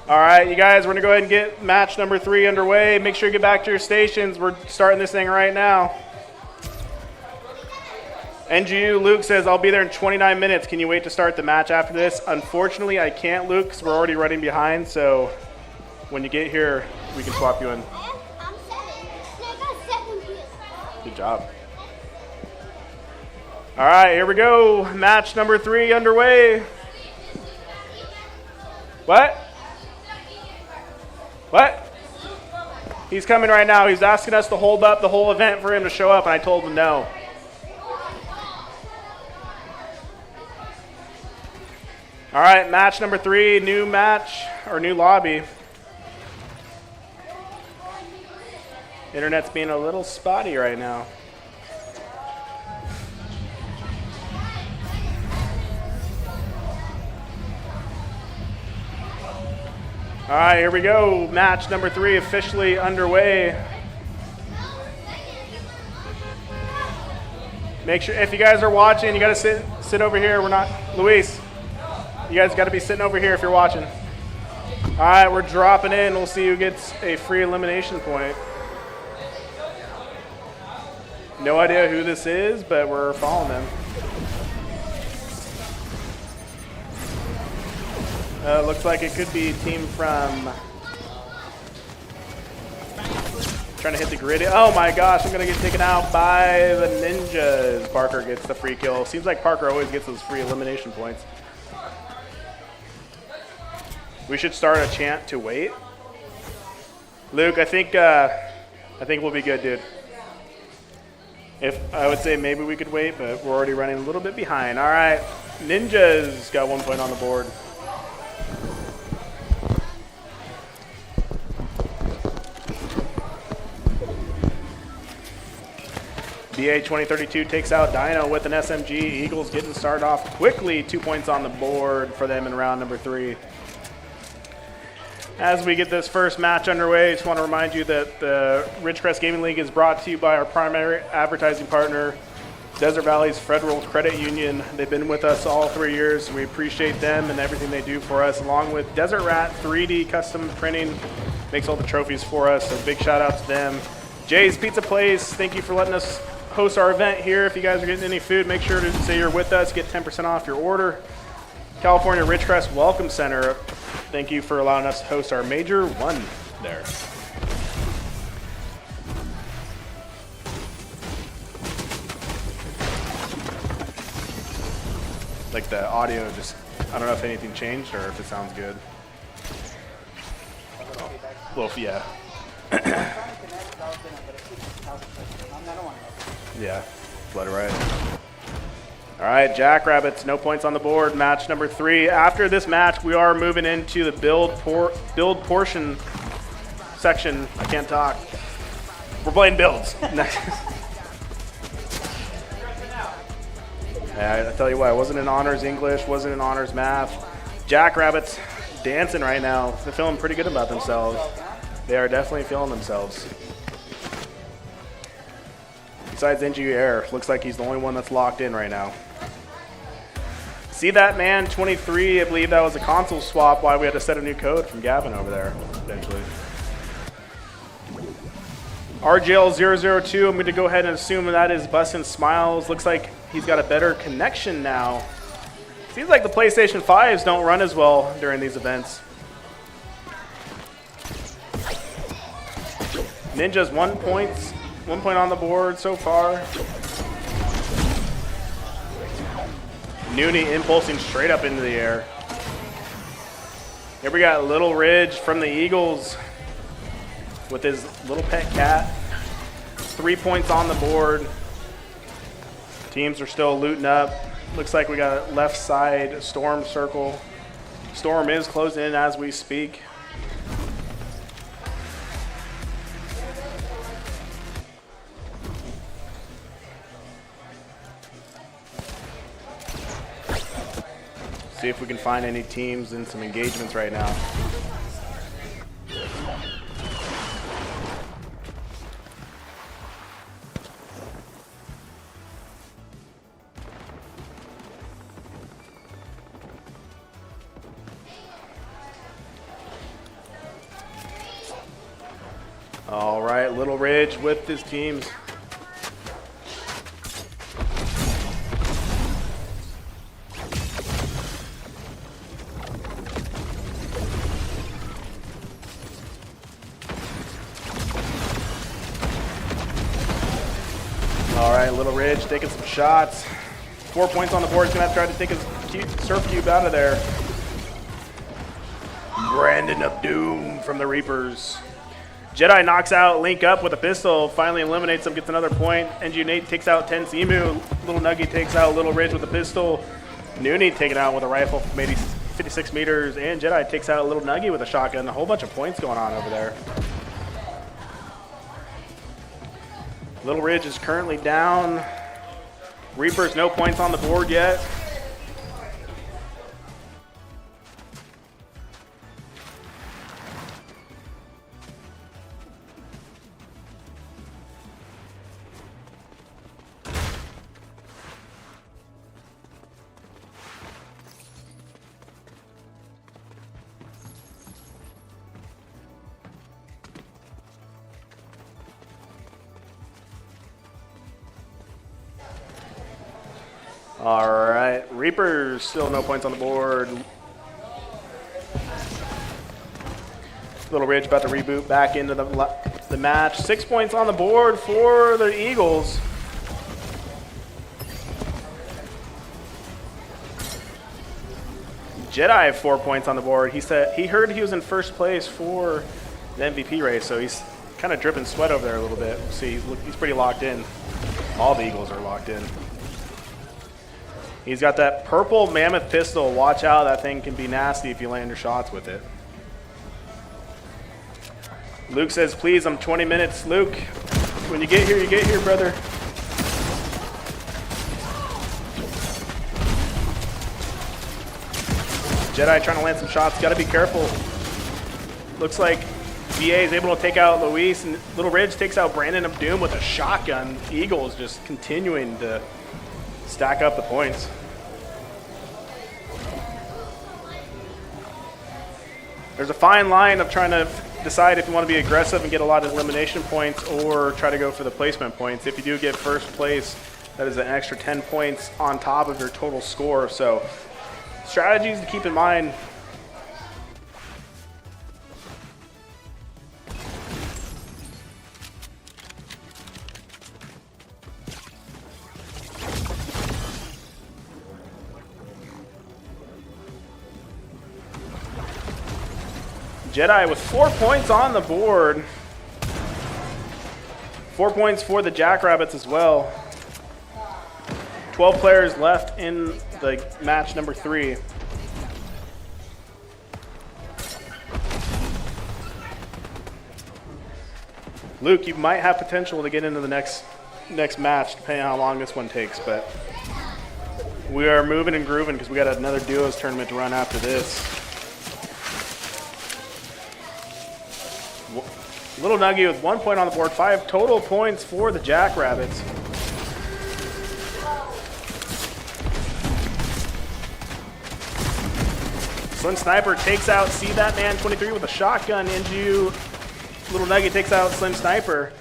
All right, you guys, we're going to go ahead and get match number 3 underway. Make sure you get back to your stations. We're starting this thing right now. NGU Luke says, I'll be there in 29 minutes. Can you wait to start the match after this? Unfortunately, I can't, Luke, because we're already running behind. So when you get here, we can swap you in. I'm 7. I got 7 years. Good job. All right, here we go. Match number 3 underway. What? What? He's coming right now. He's asking us to hold up the whole event for him to show up, and I told him no. All right, match number 3, new match, or new lobby. Internet's being a little spotty right now. All right, here we go. Match number 3 officially underway. Make sure, if you guys are watching, you got to sit over here. We're not, Luis, you guys got to be sitting over here if you're watching. All right, we're dropping in. We'll see who gets a free elimination point. No idea who this is, but we're following them. Looks like it could be a team from... Trying to hit the grid. Oh my gosh, I'm going to get taken out by the ninjas. Parker gets the free kill. Seems like Parker always gets those free elimination points. We should start a chant to wait. Luke, I think we'll be good, dude. If I would say maybe we could wait, but we're already running a little bit behind. All right, ninjas got 1 point on the board. BA 2032 takes out Dino with an SMG. Eagles getting started off quickly. 2 points on the board for them in round number 3. As we get this first match underway, I just want to remind you that the Ridgecrest Gaming League is brought to you by our primary advertising partner, Desert Valley's Federal Credit Union. They've been with us all 3 years. We appreciate them and everything they do for us, along with Desert Rat 3D Custom Printing, makes all the trophies for us, so big shout out to them. Jay's Pizza Place, thank you for letting us host our event here. If you guys are getting any food, make sure to say you're with us, get 10% off your order. California Ridgecrest Welcome Center, thank you for allowing us to host our Major 1 there. Like the audio just, I don't know if anything changed or if it sounds good. Well, yeah. Yeah, flood right. All right, Jackrabbits, no points on the board. Match number 3. After this match, we are moving into the build portion section. I can't talk. We're playing builds. I tell you what, I wasn't in honors English, wasn't in honors math. Jackrabbits dancing right now. They're feeling pretty good about themselves. They are definitely feeling themselves. Besides NGU Air, looks like he's the only one that's locked in right now. See that man, 23, I believe that was a console swap, why we had to set a new code from Gavin over there, eventually. RGL 002, I'm going to go ahead and assume that is Bustin' Smiles. Looks like he's got a better connection now. Seems like the PlayStation 5s don't run as well during these events. Ninja's 1 point on the board so far. Noonie impulsing straight up into the air. Here we got Little Ridge from the Eagles with his little pet cat. 3 points on the board. Teams are still looting up. Looks like we got a left side storm circle. Storm is closing in as we speak. See if we can find any teams in some engagements right now. All right, Little Ridge with his teams. All right, Little Ridge taking some shots. 4 points on the board. He's going to have to try to take his surf cube out of there. Brandon of Doom from the Reapers. Jedi knocks out Link up with a pistol, finally eliminates him, gets another point. NG Nate takes out Ten Simu. Little Nuggy takes out Little Ridge with a pistol. Noonie taken out with a rifle from 56 meters. And Jedi takes out Little Nuggy with a shotgun. A whole bunch of points going on over there. Little Ridge is currently down. Reapers, no points on the board yet. All right, Reapers, still no points on the board. Little Ridge about to reboot back into the match. 6 points on the board for the Eagles. Jedi 4 points on the board. He said he heard he was in first place for the MVP race, so he's kind of dripping sweat over there a little bit. See, he's pretty locked in. All the Eagles are locked in. He's got that purple mammoth pistol. Watch out, that thing can be nasty if you land your shots with it. Luke says, please, I'm 20 minutes. Luke, when you get here, brother. Jedi trying to land some shots. Got to be careful. Looks like BA is able to take out Luis, and Little Ridge takes out Brandon of Doom with a shotgun. Eagles just continuing to stack up the points. There's a fine line of trying to decide if you want to be aggressive and get a lot of elimination points or try to go for the placement points. If you do get first place, that is an extra 10 points on top of your total score. So strategies to keep in mind. Jedi with 4 points on the board. 4 points for the Jackrabbits as well. 12 players left in the match number 3. Luke, you might have potential to get into the next match, depending on how long this one takes, but we are moving and grooving because we got another duos tournament to run after this. Little Nuggy with 1 point on the board, 5 total points for the Jackrabbits. Slim Sniper takes out See That Man 23 with a shotgun. Into Little Nuggy takes out Slim Sniper.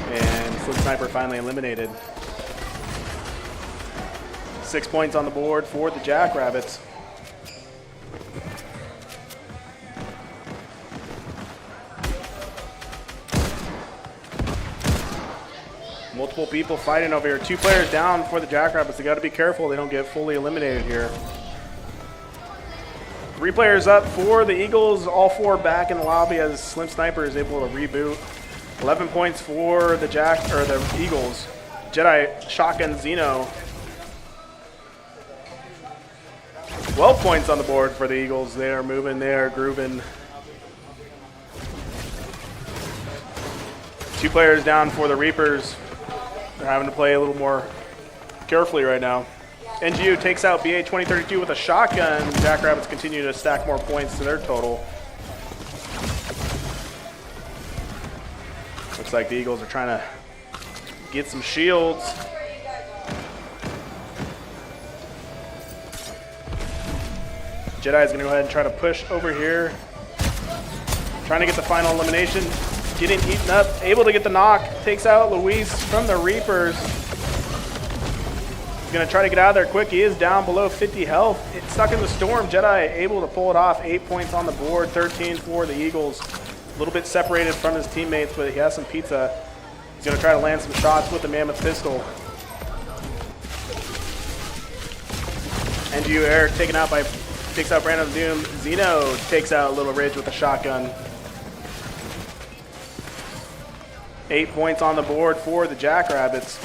And Slim Sniper finally eliminated. 6 points on the board for the Jackrabbits. Multiple people fighting over here. 2 players down for the Jackrabbits. They got to be careful they don't get fully eliminated here. 3 players up for the Eagles. All 4 back in the lobby as Slim Sniper is able to reboot. 11 points for the Eagles. Jedi shotgun Xeno. 12 points on the board for the Eagles. They are moving. They are grooving. 2 players down for the Reapers. They're having to play a little more carefully right now. NGU takes out BA 2032 with a shotgun. Jackrabbits continue to stack more points to their total. Looks like the Eagles are trying to get some shields. Jedi's going to go ahead and try to push over here. trying to get the final elimination. Getting eaten up, able to get the knock. Takes out Luis from the Reapers. He's gonna try to get out of there quick. He is down below 50 health. It's stuck in the storm. Jedi able to pull it off. 8 points on the board, 13 for the Eagles. A little bit separated from his teammates, but he has some pizza. He's gonna try to land some shots with the Mammoth pistol. NGU Air taken out by, takes out Brandon Doom. Zeno takes out Little Ridge with a shotgun. 8 points on the board for the Jackrabbits.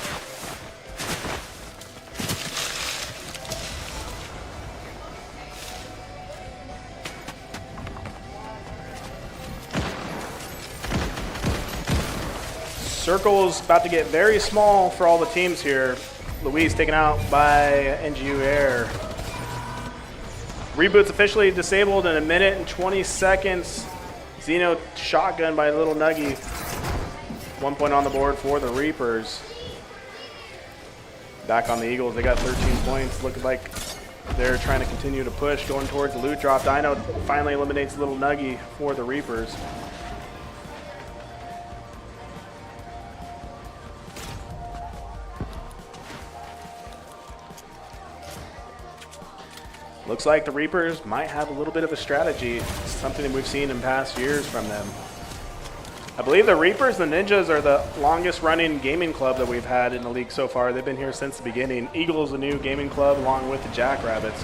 Circle's about to get very small for all the teams here. Luis taken out by NGU Air. Reboot's officially disabled in 1 minute and 20 seconds. Zeno shotgun by Little Nuggy. 1 point on the board for the Reapers. Back on the Eagles, they got 13 points. Looking like they're trying to continue to push, going towards the loot drop. Dino finally eliminates Little Nuggy for the Reapers. Looks like the Reapers might have a little bit of a strategy, something that we've seen in past years from them. I believe the Reapers, the Ninjas, are the longest running gaming club that we've had in the league so far. They've been here since the beginning. Eagles, a new gaming club, along with the Jackrabbits.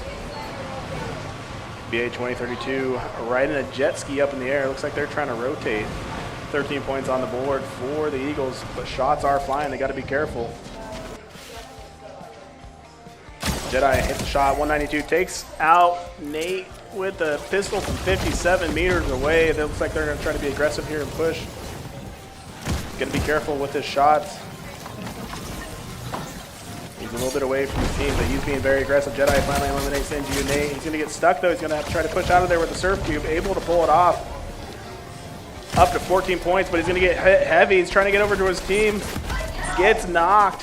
BA 2032 riding a jet ski up in the air. Looks like they're trying to rotate. 13 points on the board for the Eagles, but shots are flying. They got to be careful. Jedi hits the shot, 192, takes out Nate with the pistol from 57 meters away. It looks like they're going to try to be aggressive here and push. Going to be careful with his shots. He's a little bit away from his team, but he's being very aggressive. Jedi finally eliminates NGU Nate. He's going to get stuck, though. He's going to have to try to push out of there with the Surf Cube, able to pull it off. Up to 14 points, but he's going to get hit heavy. He's trying to get over to his team. Gets knocked.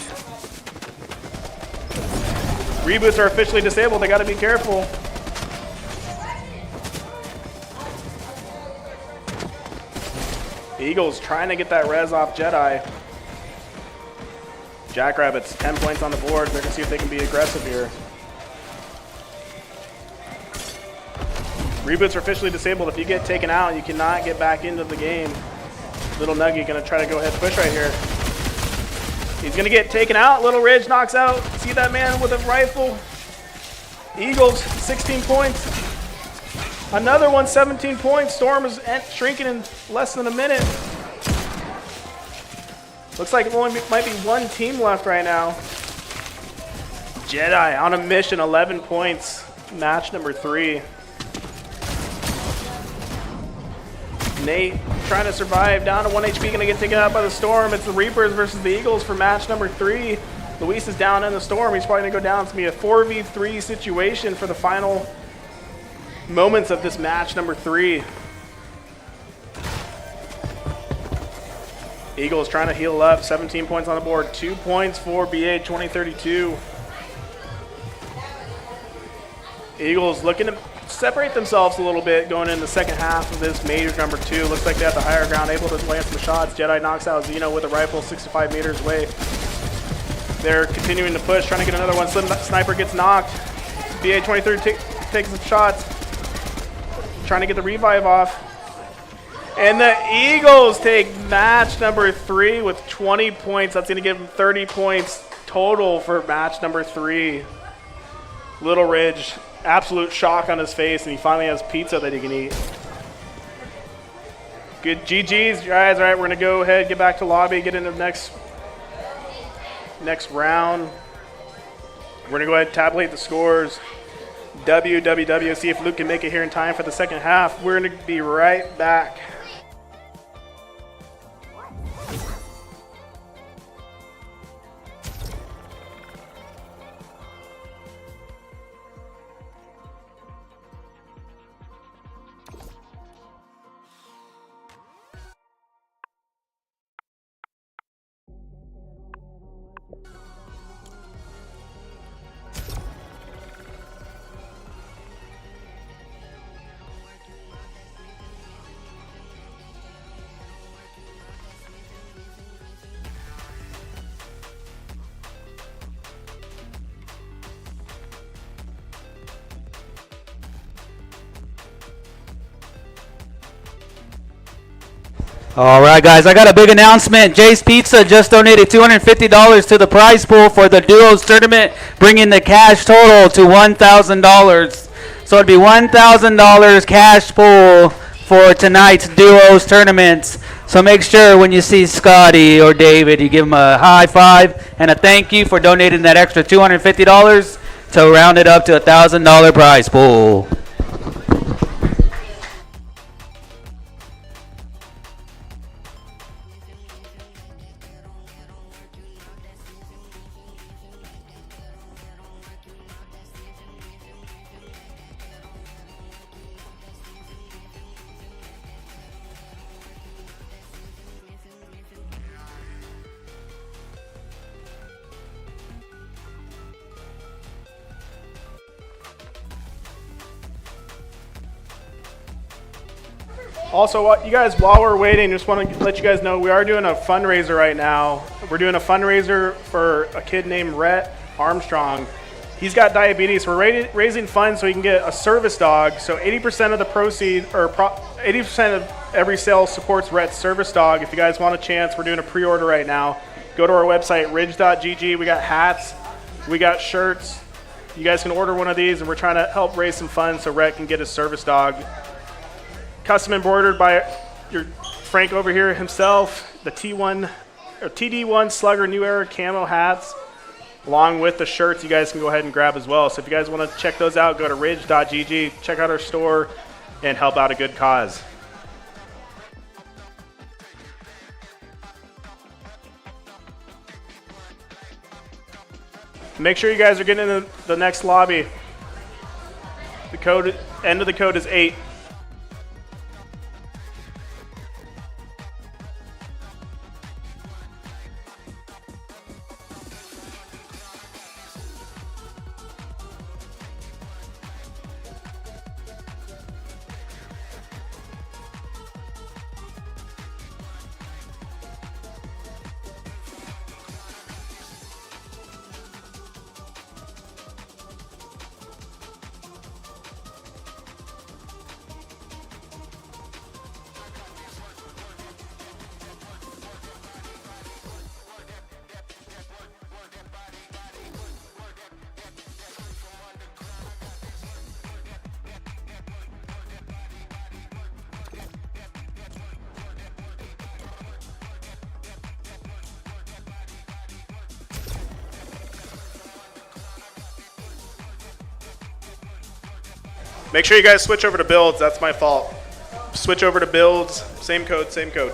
Reboots are officially disabled. They got to be careful. Eagles trying to get that res off Jedi. Jackrabbits, 10 points on the board. They're going to see if they can be aggressive here. Reboots are officially disabled. If you get taken out, you cannot get back into the game. Little Nuggy going to try to go ahead and push right here. He's going to get taken out. Little Ridge knocks out. See that man with a rifle? Eagles, 16 points. Another one, 17 points. Storm is shrinking in less than a minute. Looks like it only might be one team left right now. Jedi on a mission, 11 points. Match number 3. Nate trying to survive, down to 1 HP, going to get taken out by the Storm. It's the Reapers versus the Eagles for match number 3. Luis is down in the Storm. He's probably going to go down. It's going to be a 4v3 situation for the final moments of this match number 3. Eagles trying to heal up, 17 points on the board, 2 points for BA 2032. Eagles looking to separate themselves a little bit going in the second half of this major number 2. Looks like they have the higher ground, able to land some shots. Jedi knocks out Zeno with a rifle 65 meters away. They're continuing to push, trying to get another one. Sniper gets knocked. BA 23 takes some shots, trying to get the revive off. And the Eagles take match number 3 with 20 points. That's going to give them 30 points total for match number 3. Little Ridge, absolute shock on his face, and he finally has pizza that he can eat. Good GG's, guys. All right, we're going to go ahead, get back to lobby, get into the next round. We're going to go ahead and tabulate the scores. WWW, see if Luke can make it here in time for the second half. We're going to be right back. All right, guys, I got a big announcement. Jay's Pizza just donated $250 to the prize pool for the Duos tournament, bringing the cash total to $1,000. So it'd be $1,000 cash pool for tonight's Duos tournaments. So make sure when you see Scotty or David, you give them a high five and a thank you for donating that extra $250 to round it up to a $1,000 prize pool. Also, while we're waiting, just want to let you guys know we are doing a fundraiser right now. We're doing a fundraiser for a kid named Rhett Armstrong. He's got diabetes. We're raising funds so he can get a service dog. So 80% of the proceeds, or 80% of every sale supports Rhett's service dog. If you guys want a chance, we're doing a pre-order right now. Go to our website, ridge.gg. We got hats, we got shirts. You guys can order one of these, and we're trying to help raise some funds so Rhett can get his service dog. Custom embroidered by your Frank over here himself, the T1 or TD1 Slugger New Era camo hats, along with the shirts you guys can go ahead and grab as well. So if you guys want to check those out, go to ridge.gg, check out our store, and help out a good cause. Make sure you guys are getting in the next lobby. The end of the code is 8. Make sure you guys switch over to builds. That's my fault. Switch over to builds. Same code, same code.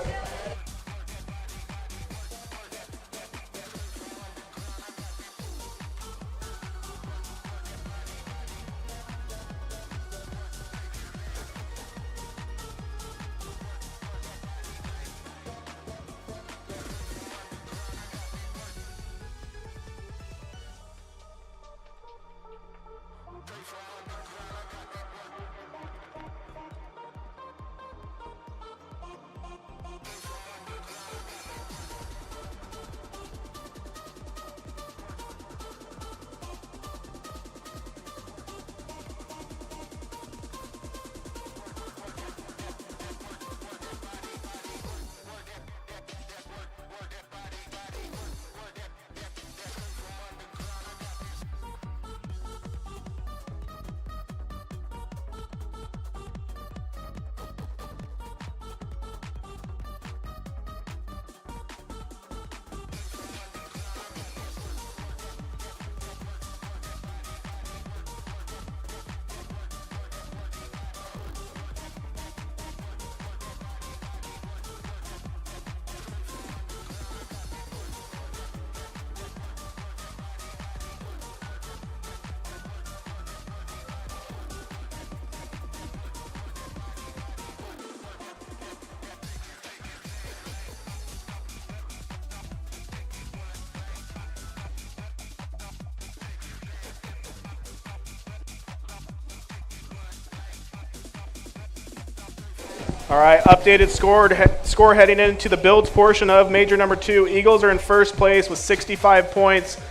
All right, updated score heading into the builds portion of major number 2. Eagles are in first place with 65 points.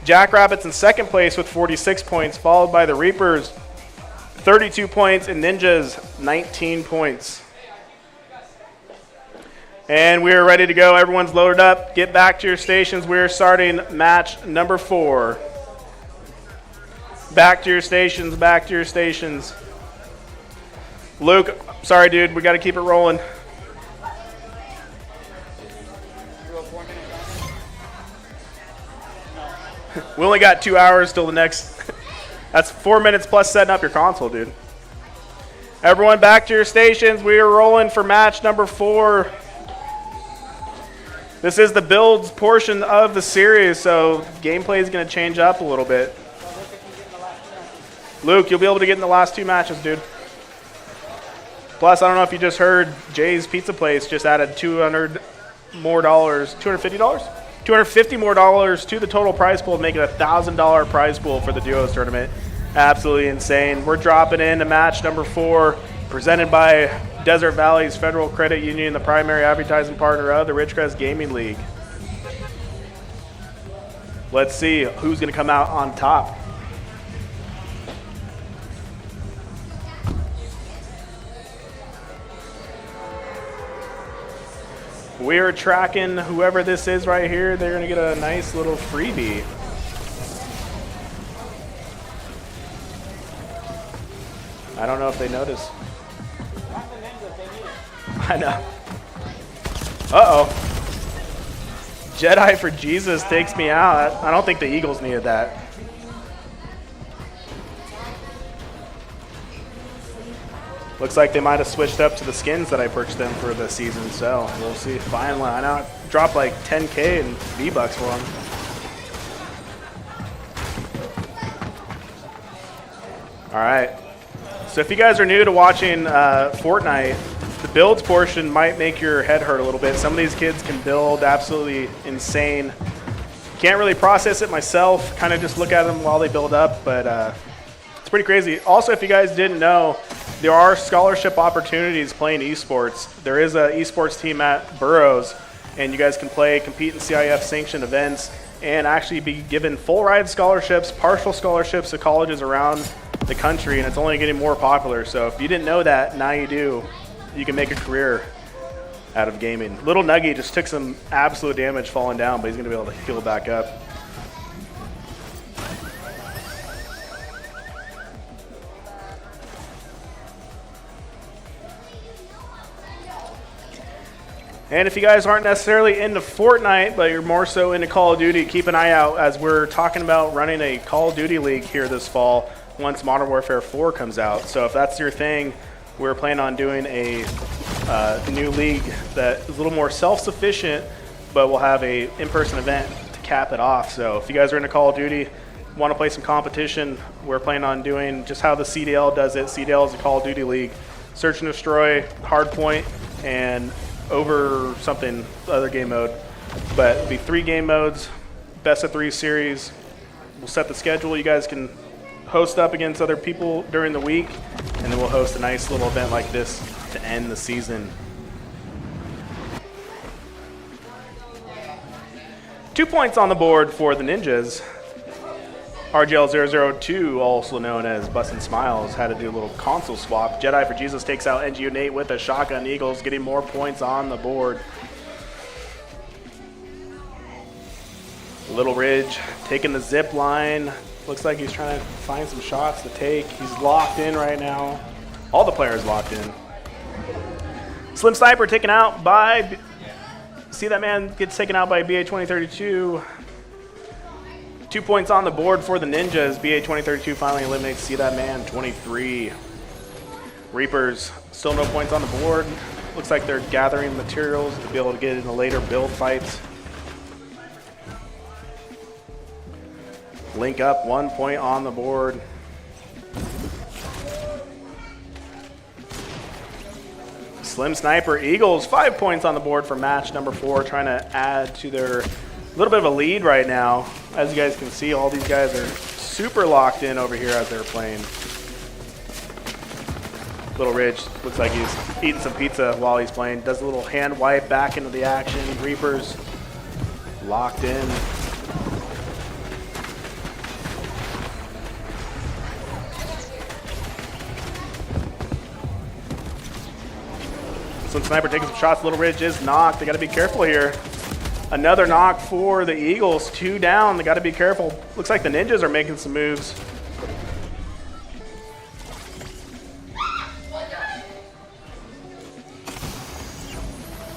Jackrabbits in second place with 46 points, followed by the Reapers, 32 points, and Ninjas, 19 points. And we are ready to go. Everyone's loaded up. Get back to your stations. We're starting match number 4. Back to your stations. Back to your stations. Luke, sorry, dude. We got to keep it rolling. We only got 2 hours till the next. That's 4 minutes plus setting up your console, dude. Everyone back to your stations. We are rolling for match number 4. This is the builds portion of the series, so gameplay is going to change up a little bit. Luke, you'll be able to get in the last 2 matches, dude. Plus, I don't know if you just heard, Jay's Pizza Place just added $200 more dollars, $250? $250 more dollars to the total prize pool, making a $1,000 prize pool for the Duos tournament. Absolutely insane. We're dropping into match number 4, presented by Desert Valley's Federal Credit Union, the primary advertising partner of the Ridgecrest Gaming League. Let's see who's going to come out on top. We are tracking whoever this is right here. They're going to get a nice little freebie. I don't know if they notice. I know. Uh-oh. Jedi for Jesus takes me out. I don't think the Eagles needed that. Looks like they might have switched up to the skins that I purchased them for the season, so we'll see. Finally, I know it dropped like 10K in V-Bucks for them. All right. So if you guys are new to watching Fortnite, the builds portion might make your head hurt a little bit. Some of these kids can build absolutely insane. Can't really process it myself, kind of just look at them while they build up, but it's pretty crazy. Also, if you guys didn't know, there are scholarship opportunities playing esports. There is an esports team at Burroughs, and you guys can compete in CIF sanctioned events, and actually be given full ride scholarships, partial scholarships to colleges around the country, and it's only getting more popular. So if you didn't know that, now you do. You can make a career out of gaming. Little Nuggy just took some absolute damage falling down, but he's going to be able to heal back up. And if you guys aren't necessarily into Fortnite, but you're more so into Call of Duty, keep an eye out as we're talking about running a Call of Duty league here this fall once Modern Warfare 4 comes out. So if that's your thing, we're planning on doing a new league that is a little more self-sufficient, but we'll have a in-person event to cap it off. So if you guys are into Call of Duty, want to play some competition, we're planning on doing just how the CDL does it. CDL is a Call of Duty league. Search and destroy, hardpoint, and over something other game mode, but it'll be 3 game modes, best of 3 series. We'll set the schedule. You guys can host up against other people during the week, and then we'll host a nice little event like this to end the season. 2 points on the board for the Ninjas. RGL 002, also known as Bustin' Smiles, had to do a little console swap. Jedi for Jesus takes out NGU Nate with a shotgun. Eagles getting more points on the board. Little Ridge taking the zip line. Looks like he's trying to find some shots to take. He's locked in right now. All the players locked in. Slim Sniper taken out by... See that man gets taken out by BA 2032. 2 points on the board for the Ninjas. BA 2032 finally eliminates See That Man 23. Reapers, still no points on the board. Looks like they're gathering materials to be able to get in the later build fights. Link up, 1 point on the board. Slim Sniper Eagles, 5 points on the board for match number 4, trying to add to their little bit of a lead right now. As you guys can see, all these guys are super locked in over here as they're playing. Little Ridge looks like he's eating some pizza while he's playing. Does a little hand wipe back into the action. Reapers locked in. Slim Sniper taking some shots. Little Ridge is knocked. They got to be careful here. Another knock for the Eagles. 2 down. They got to be careful. Looks like the Ninjas are making some moves.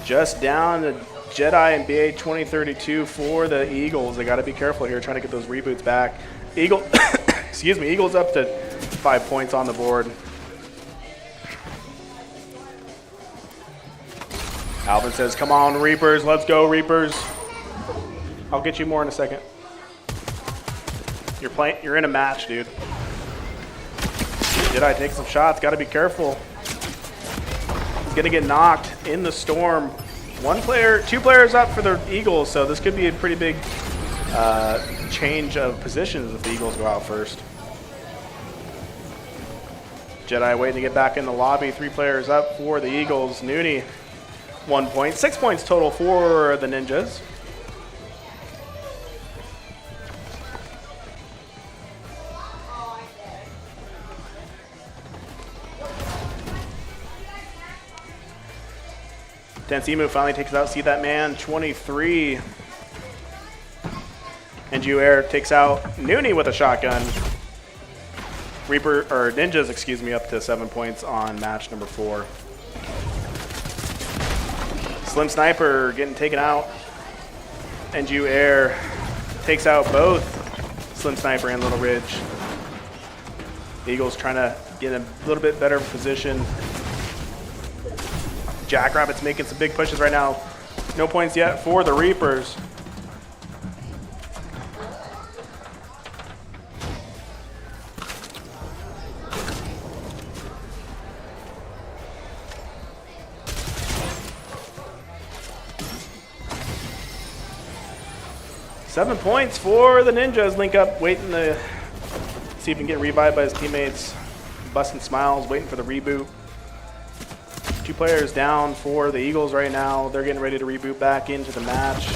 Just down to Jedi and BA 2032 for the Eagles. They got to be careful here, trying to get those reboots back. Eagles up to 5 points on the board. Alvin says, come on, Reapers. Let's go, Reapers. I'll get you more in a second. You're in a match, dude. Jedi take some shots. Got to be careful. He's going to get knocked in the storm. 2 players up for the Eagles, so this could be a pretty big change of positions if the Eagles go out first. Jedi waiting to get back in the lobby. 3 players up for the Eagles. Nooney, 1 point. 6 points total for the Ninjas. Tensimu finally takes out See That Man, 23. And Air takes out Nooney with a shotgun. Ninjas, excuse me, up to 7 points on match number 4. Slim Sniper getting taken out. And Air takes out both Slim Sniper and Little Ridge. Eagles trying to get a little bit better position. Jackrabbits making some big pushes right now. No points yet for the Reapers. Seven points for the Ninjas. Link up, waiting to see if he can get revived by his teammates. Busting smiles, waiting for the reboot. 2 players down for the Eagles right now. They're getting ready to reboot back into the match.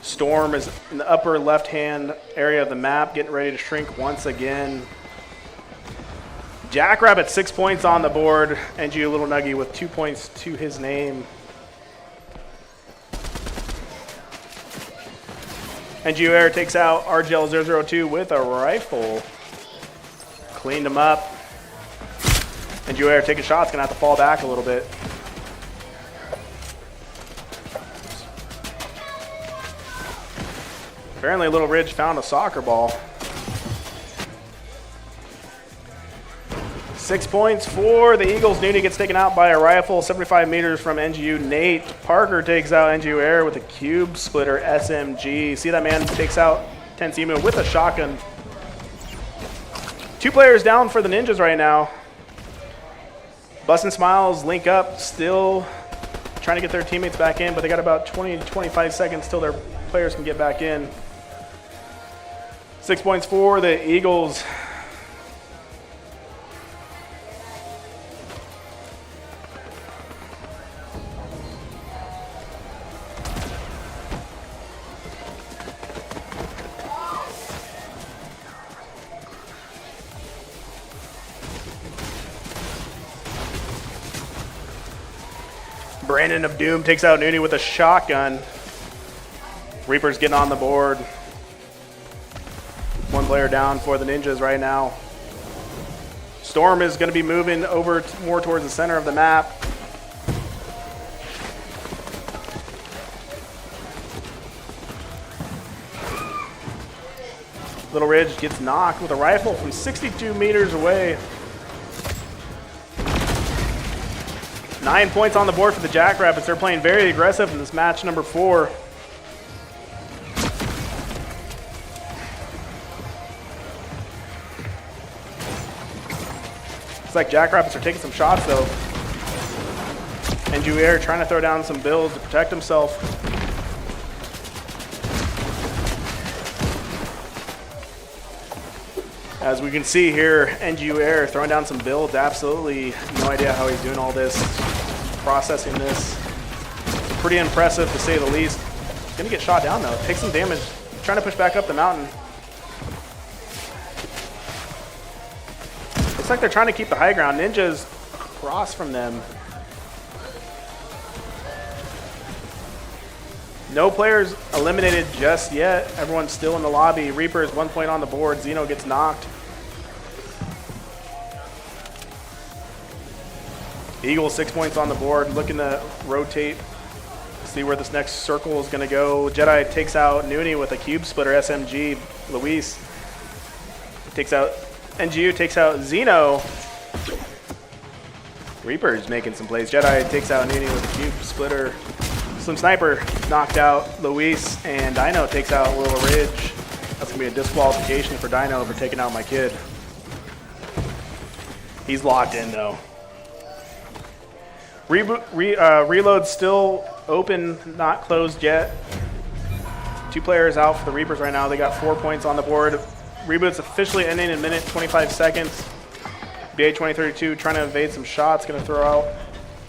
Storm is in the upper left-hand area of the map, getting ready to shrink once again. Jackrabbit 6 points on the board. NGU Little Nuggy with 2 points to his name. NGU Air takes out RGL 002 with a rifle. Cleaned him up. And Air taking shots, gonna have to fall back a little bit. Apparently Little Ridge found a soccer ball. 6 points for the Eagles. Nooney gets taken out by a rifle, 75 meters from NGU. Nate Parker takes out NGU Air with a cube splitter SMG. See That Man takes out Tensimu with a shotgun. 2 players down for the Ninjas right now. Bustin' Smiles link up, still trying to get their teammates back in, but they got about 20 to 25 seconds till their players can get back in. 6 points for the Eagles. Brandon of Doom takes out Nooney with a shotgun. Reaper's getting on the board. 1 player down for the Ninjas right now. Storm is going to be moving over more towards the center of the map. Little Ridge gets knocked with a rifle from 62 meters away. 9 points on the board for the Jackrabbits. They're playing very aggressive in this match number 4. Looks like Jackrabbits are taking some shots though. And Air trying to throw down some builds to protect himself. As we can see here, NGU Air throwing down some builds. Absolutely no idea how he's doing all this, processing this. It's pretty impressive to say the least. He's gonna get shot down though, take some damage, trying to push back up the mountain. Looks like they're trying to keep the high ground. Ninjas across from them. No players eliminated just yet. Everyone's still in the lobby. Reaper is 1 point on the board. Zeno gets knocked. Eagles 6 points on the board. Looking to rotate. See where this next circle is going to go. Jedi takes out Nooney with a cube splitter SMG. Luis takes out NGU, takes out Zeno. Reaper's making some plays. Jedi takes out Nooney with a cube splitter. Slim Sniper knocked out Luis, and Dino takes out Little Ridge. That's going to be a disqualification for Dino for taking out my kid. He's locked in, though. Reload still open, not closed yet. 2 players out for the Reapers right now. They got 4 points on the board. Reboot's officially ending in a minute, 25 seconds. BA-2032 trying to evade some shots, going to throw out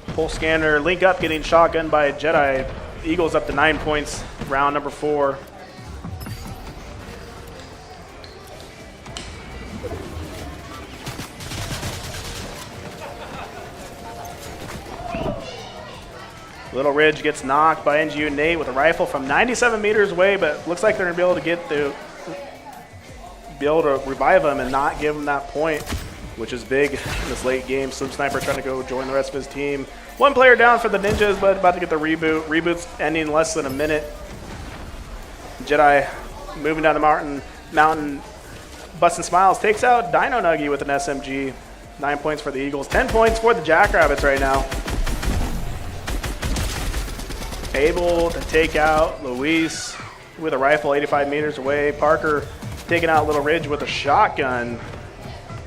Pulse Scanner. Link up, getting shotgunned by a Jedi. Eagles up to 9 points, round number 4. Little Ridge gets knocked by NGU Nate with a rifle from 97 meters away, but looks like they're going to be able to revive him and not give him that point, which is big in this late game. Slim Sniper trying to go join the rest of his team. 1 player down for the Ninjas, but about to get the reboot. Reboot's ending in less than a minute. Jedi moving down the mountain. Bustin' Smiles takes out Dino Nuggy with an SMG. 9 points for the Eagles. 10 points for the Jackrabbits right now. Able to take out Luis with a rifle 85 meters away. Parker taking out Little Ridge with a shotgun.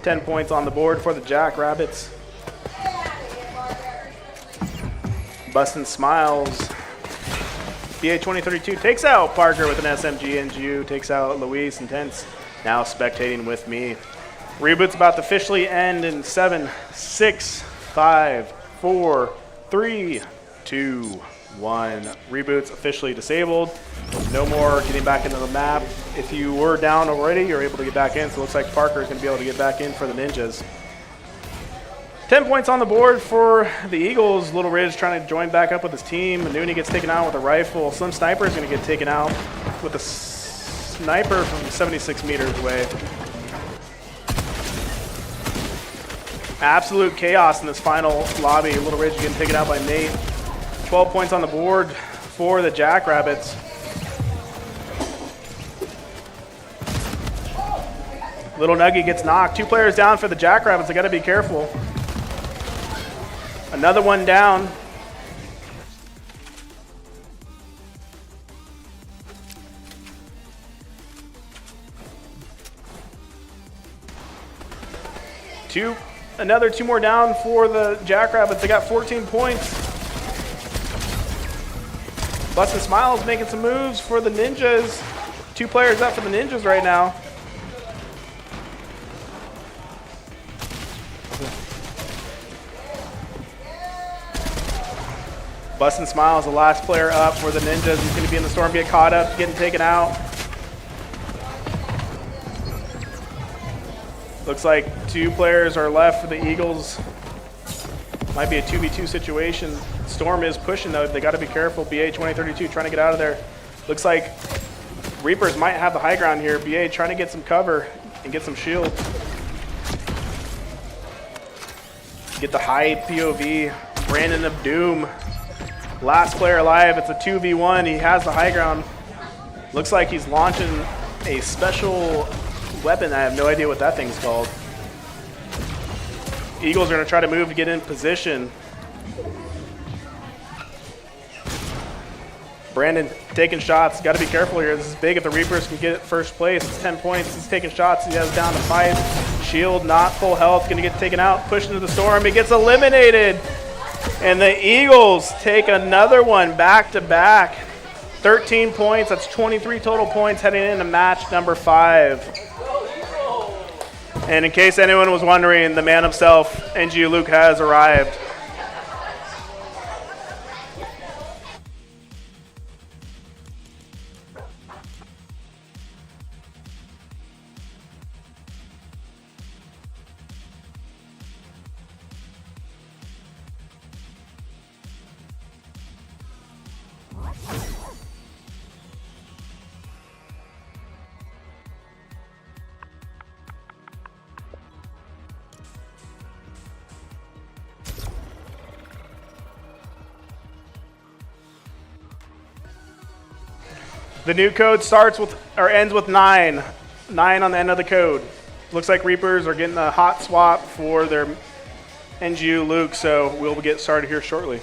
10 points on the board for the Jackrabbits. Bustin' Smiles. BA-2032 takes out Parker with an SMG. NGU takes out Luis. Intense now spectating with me. Reboot's about to officially end in 7, 6, 5, 4, 3, 2, 1. Reboot's officially disabled. No more getting back into the map. If you were down already, you're able to get back in, so it looks like Parker is going to be able to get back in for the Ninjas. 10 points on the board for the Eagles. Little Ridge trying to join back up with his team. Nooney gets taken out with a rifle. Slim Sniper is going to get taken out with a sniper from 76 meters away. Absolute chaos in this final lobby. Little Ridge getting taken out by Nate. 12 points on the board for the Jackrabbits. Little Nuggy gets knocked. 2 players down for the Jackrabbits. They got to be careful. Another one down. Another 2 more down for the Jackrabbits. They got 14 points. Bustin' Smiles making some moves for the Ninjas. 2 players up for the Ninjas right now. Bustin' Smiles, the last player up for the Ninjas. He's going to be in the storm, get caught up, getting taken out. Looks like 2 players are left for the Eagles. Might be a 2v2 situation. Storm is pushing though. They got to be careful. BA-2032 trying to get out of there. Looks like Reapers might have the high ground here. BA trying to get some cover and get some shield. Get the high POV. Brandon of Doom. Last player alive. It's a 2v1. He has the high ground. Looks like he's launching a special weapon. I have no idea what that thing's called. Eagles are going to try to move to get in position. Brandon taking shots. Got to be careful here. This is big if the Reapers can get first place. It's 10 points. He's taking shots. He has down to 5. Shield not full health. Going to get taken out. Pushed into the storm. He gets eliminated. And the Eagles take another one back to back. 13 points. That's 23 total points heading into match number 5. And in case anyone was wondering, the man himself, NGU Luke, has arrived. The new code starts with or ends with 9. 9 on the end of the code. Looks like Reapers are getting a hot swap for their NGU Luke, so we'll get started here shortly.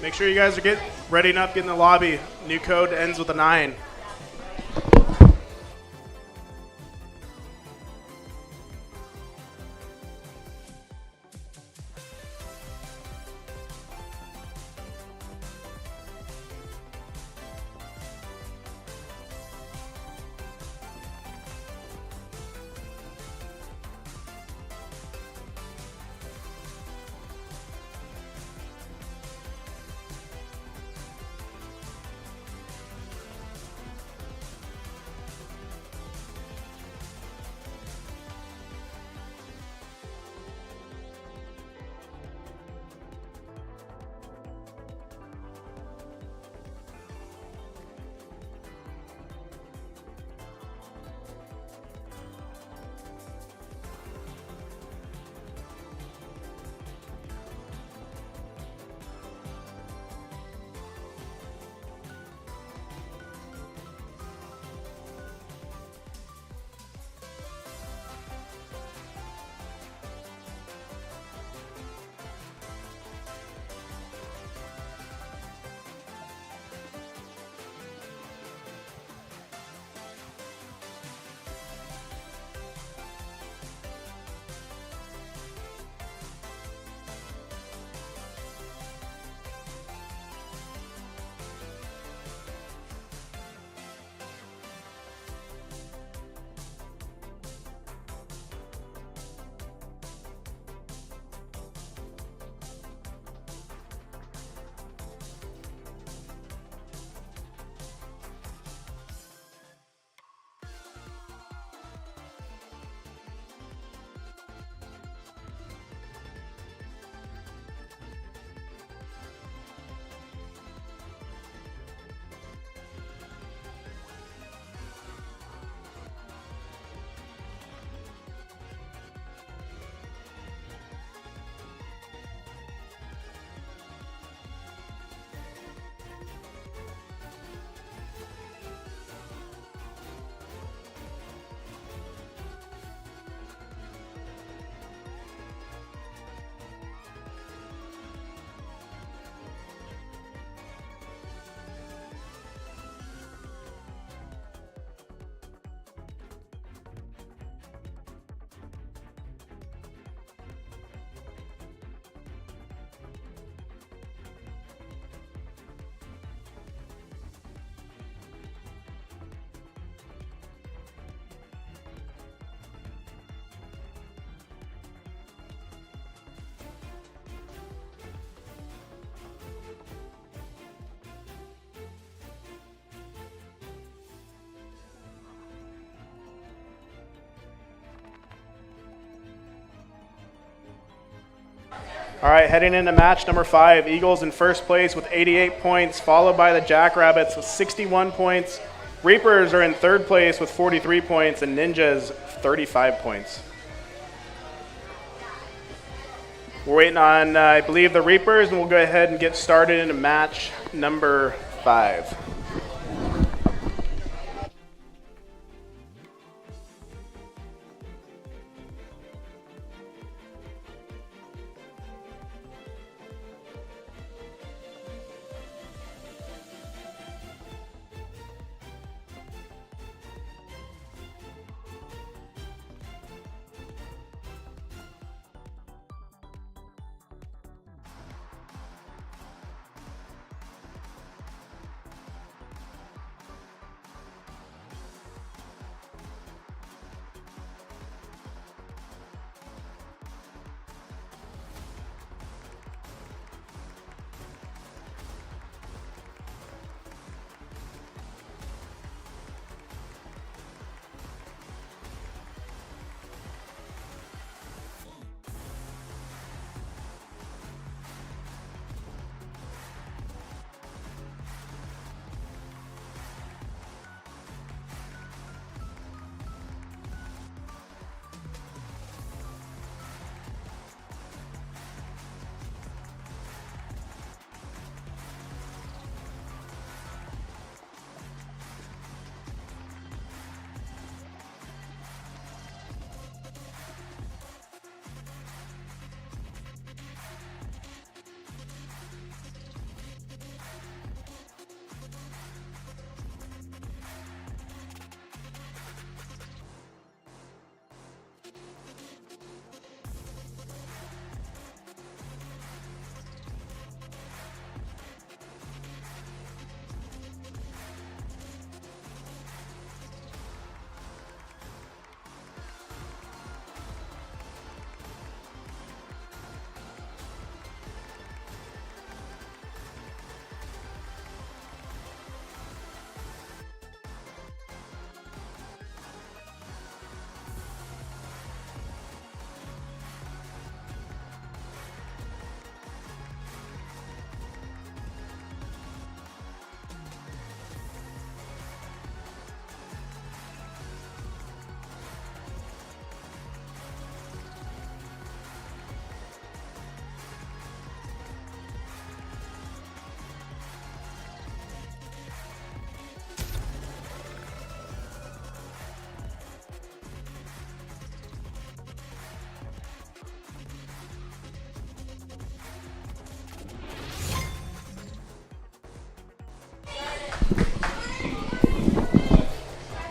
Make sure you guys are ready enough, get in the lobby. New code ends with a 9. All right, heading into match number 5, Eagles in first place with 88 points, followed by the Jackrabbits with 61 points. Reapers are in third place with 43 points, and Ninjas 35 points. We're waiting on, I believe, the Reapers, and we'll go ahead and get started into match number 5.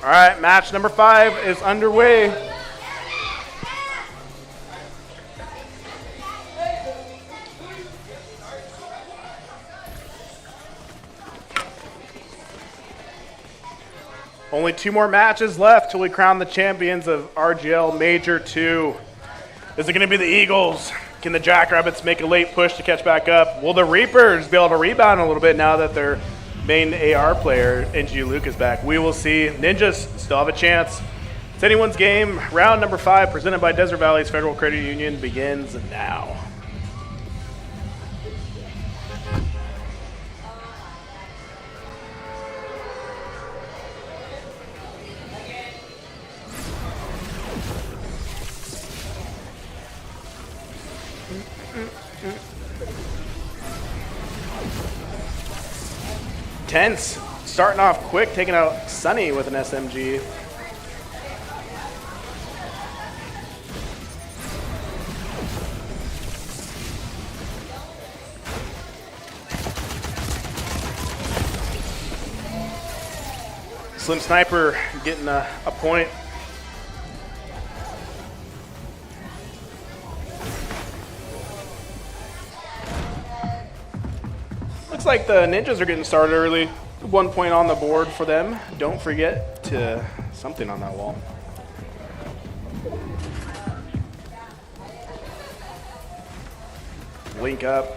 All right, match number 5 is underway. Only 2 more matches left till we crown the champions of RGL Major 2. Is it going to be the Eagles? Can the Jackrabbits make a late push to catch back up? Will the Reapers be able to rebound a little bit now that their main AR player, NG Luke, is back? We will see. Ninjas still have a chance. It's anyone's game. Round number 5, presented by Desert Valley's Federal Credit Union, begins now. Tense, starting off quick, taking out Sunny with an SMG. Slim Sniper getting a point. Looks like the Ninjas are getting started early. 1 point on the board for them. Don't forget to something on that wall. Link up.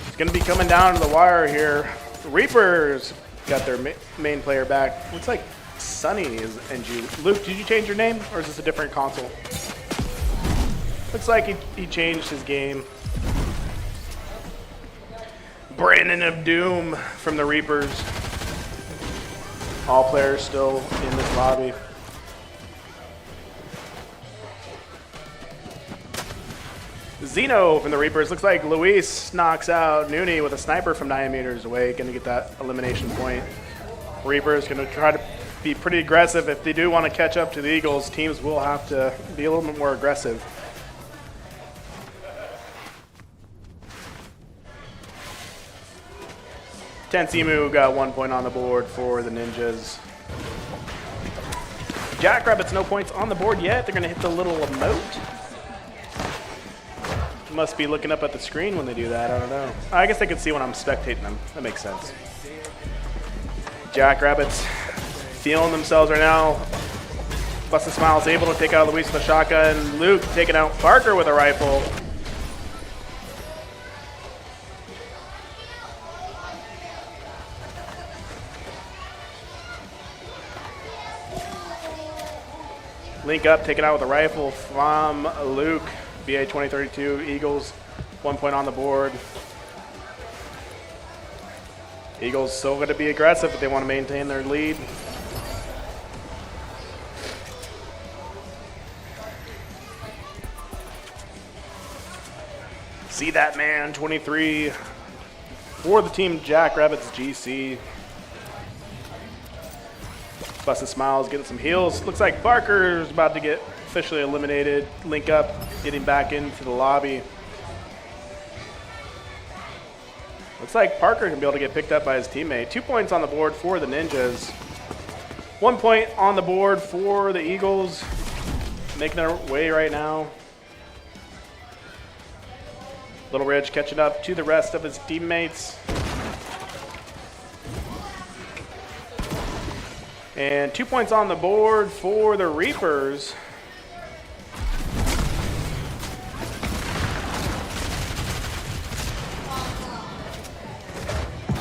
It's going to be coming down to the wire here. Reapers got their main player back. Looks like Sunny is NG. Luke, did you change your name, or is this a different console? Looks like he changed his game. Brandon of Doom from the Reapers. All players still in this lobby. Zeno from the Reapers. Looks like Luis knocks out Nooney with a sniper from 9 meters away. Going to get that elimination point. Reapers going to try to be pretty aggressive. If they do want to catch up to the Eagles, teams will have to be a little bit more aggressive. Tensimu got 1 point on the board for the Ninjas. Jackrabbits, no points on the board yet. They're going to hit the little emote. Must be looking up at the screen when they do that. I don't know. I guess they can see when I'm spectating them. That makes sense. Jackrabbits feeling themselves right now. Bustin' Smiles able to take out Luis with a shotgun. Luke taking out Parker with a rifle. Link up, taken out with a rifle from Luke. BA 2032, Eagles, 1 point on the board. Eagles still going to be aggressive if they want to maintain their lead. See that man, 23 for the team Jackrabbits GC. Busted Smiles getting some heals. Looks like Barker's about to get officially eliminated. Link up, getting back into the lobby. Looks like Parker can be able to get picked up by his teammate. 2 points on the board for the Ninjas. 1 point on the board for the Eagles. Making their way right now. Little Ridge catching up to the rest of his teammates. And 2 points on the board for the Reapers.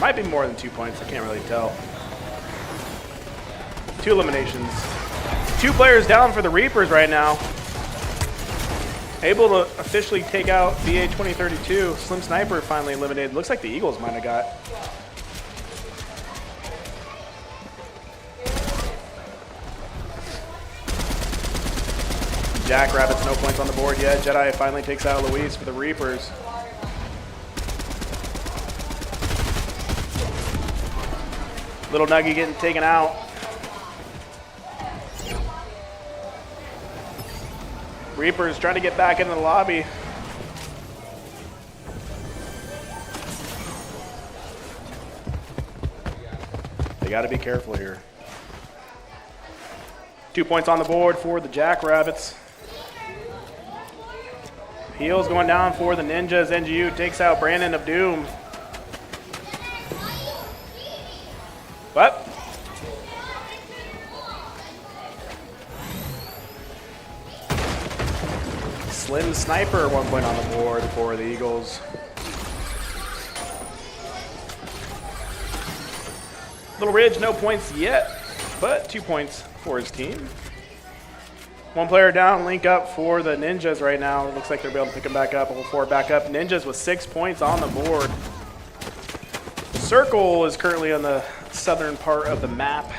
Might be more than 2 points, I can't really tell. 2 eliminations. 2 players down for the Reapers right now. Able to officially take out BA 2032. Slim Sniper finally eliminated. Looks like the Eagles might have got. Jackrabbits, no points on the board yet. Jedi finally takes out Luis for the Reapers. Little Nuggy getting taken out. Reapers trying to get back into the lobby. They got to be careful here. 2 points on the board for the Jackrabbits. Heels going down for the Ninjas. NGU takes out Brandon of Doom. What? Slim Sniper, 1 point on the board for the Eagles. Little Ridge, no points yet, but 2 points for his team. 1 player down, Link up for the Ninjas right now. Looks like they'll be able to pick him back up. Level 4 back up. Ninjas with 6 points on the board. Circle is currently on the southern part of the map.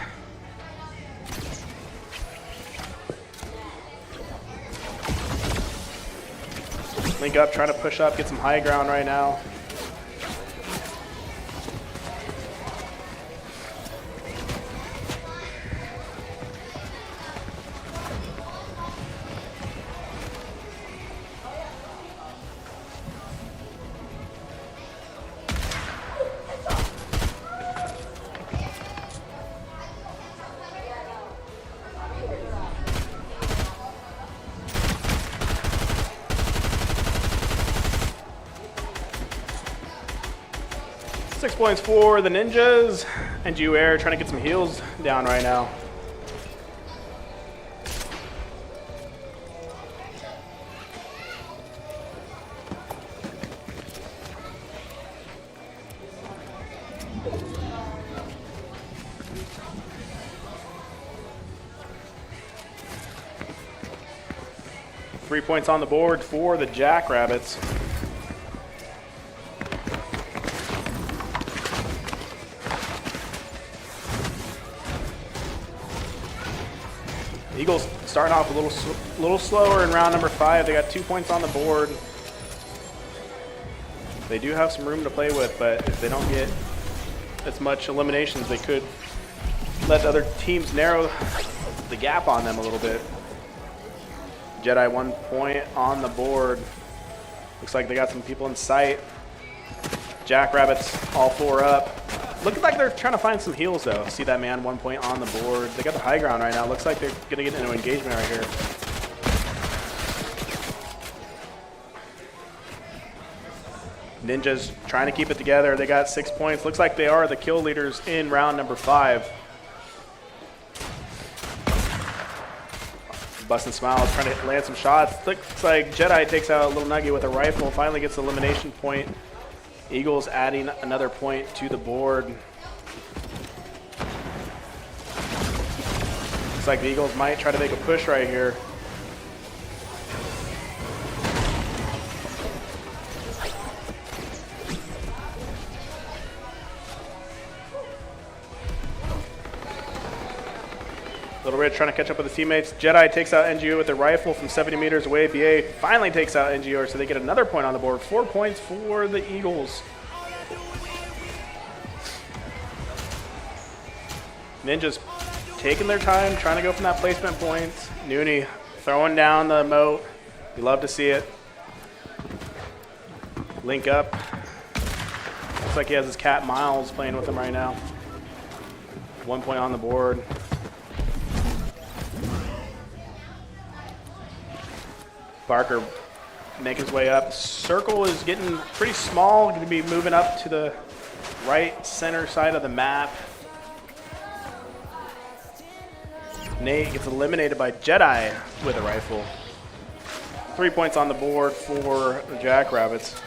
Link up, trying to push up, get some high ground right now. Six points for the Ninjas. And Air trying to get some heals down right now. 3 points on the board for the Jackrabbits. Eagles starting off a little slower in round number 5. They got 2 points on the board. They do have some room to play with, but if they don't get as much eliminations, they could let other teams narrow the gap on them a little bit. Jedi 1 point on the board. Looks like they got some people in sight. Jackrabbits all 4 up. Looking like they're trying to find some heals though. See that man, 1 point on the board. They got the high ground right now. Looks like they're gonna get into engagement right here. Ninjas trying to keep it together. They got 6 points. Looks like they are the kill leaders in round number 5. Busting smiles, trying to land some shots. Looks like Jedi takes out a little nugget with a rifle. Finally gets the elimination point. Eagles adding another point to the board. Looks like the Eagles might try to make a push right here. Little Red trying to catch up with his teammates. Jedi takes out NGO with a rifle from 70 meters away. BA finally takes out NGO, so they get another point on the board. 4 points for the Eagles. Ninjas taking their time, trying to go from that placement point. Nooney throwing down the moat. You love to see it. Link up. Looks like he has his cat Miles playing with him right now. 1 point on the board. Barker make his way up. Circle is getting pretty small. Going to be moving up to the right center side of the map. Nate gets eliminated by Jedi with a rifle. 3 points on the board for the Jackrabbits.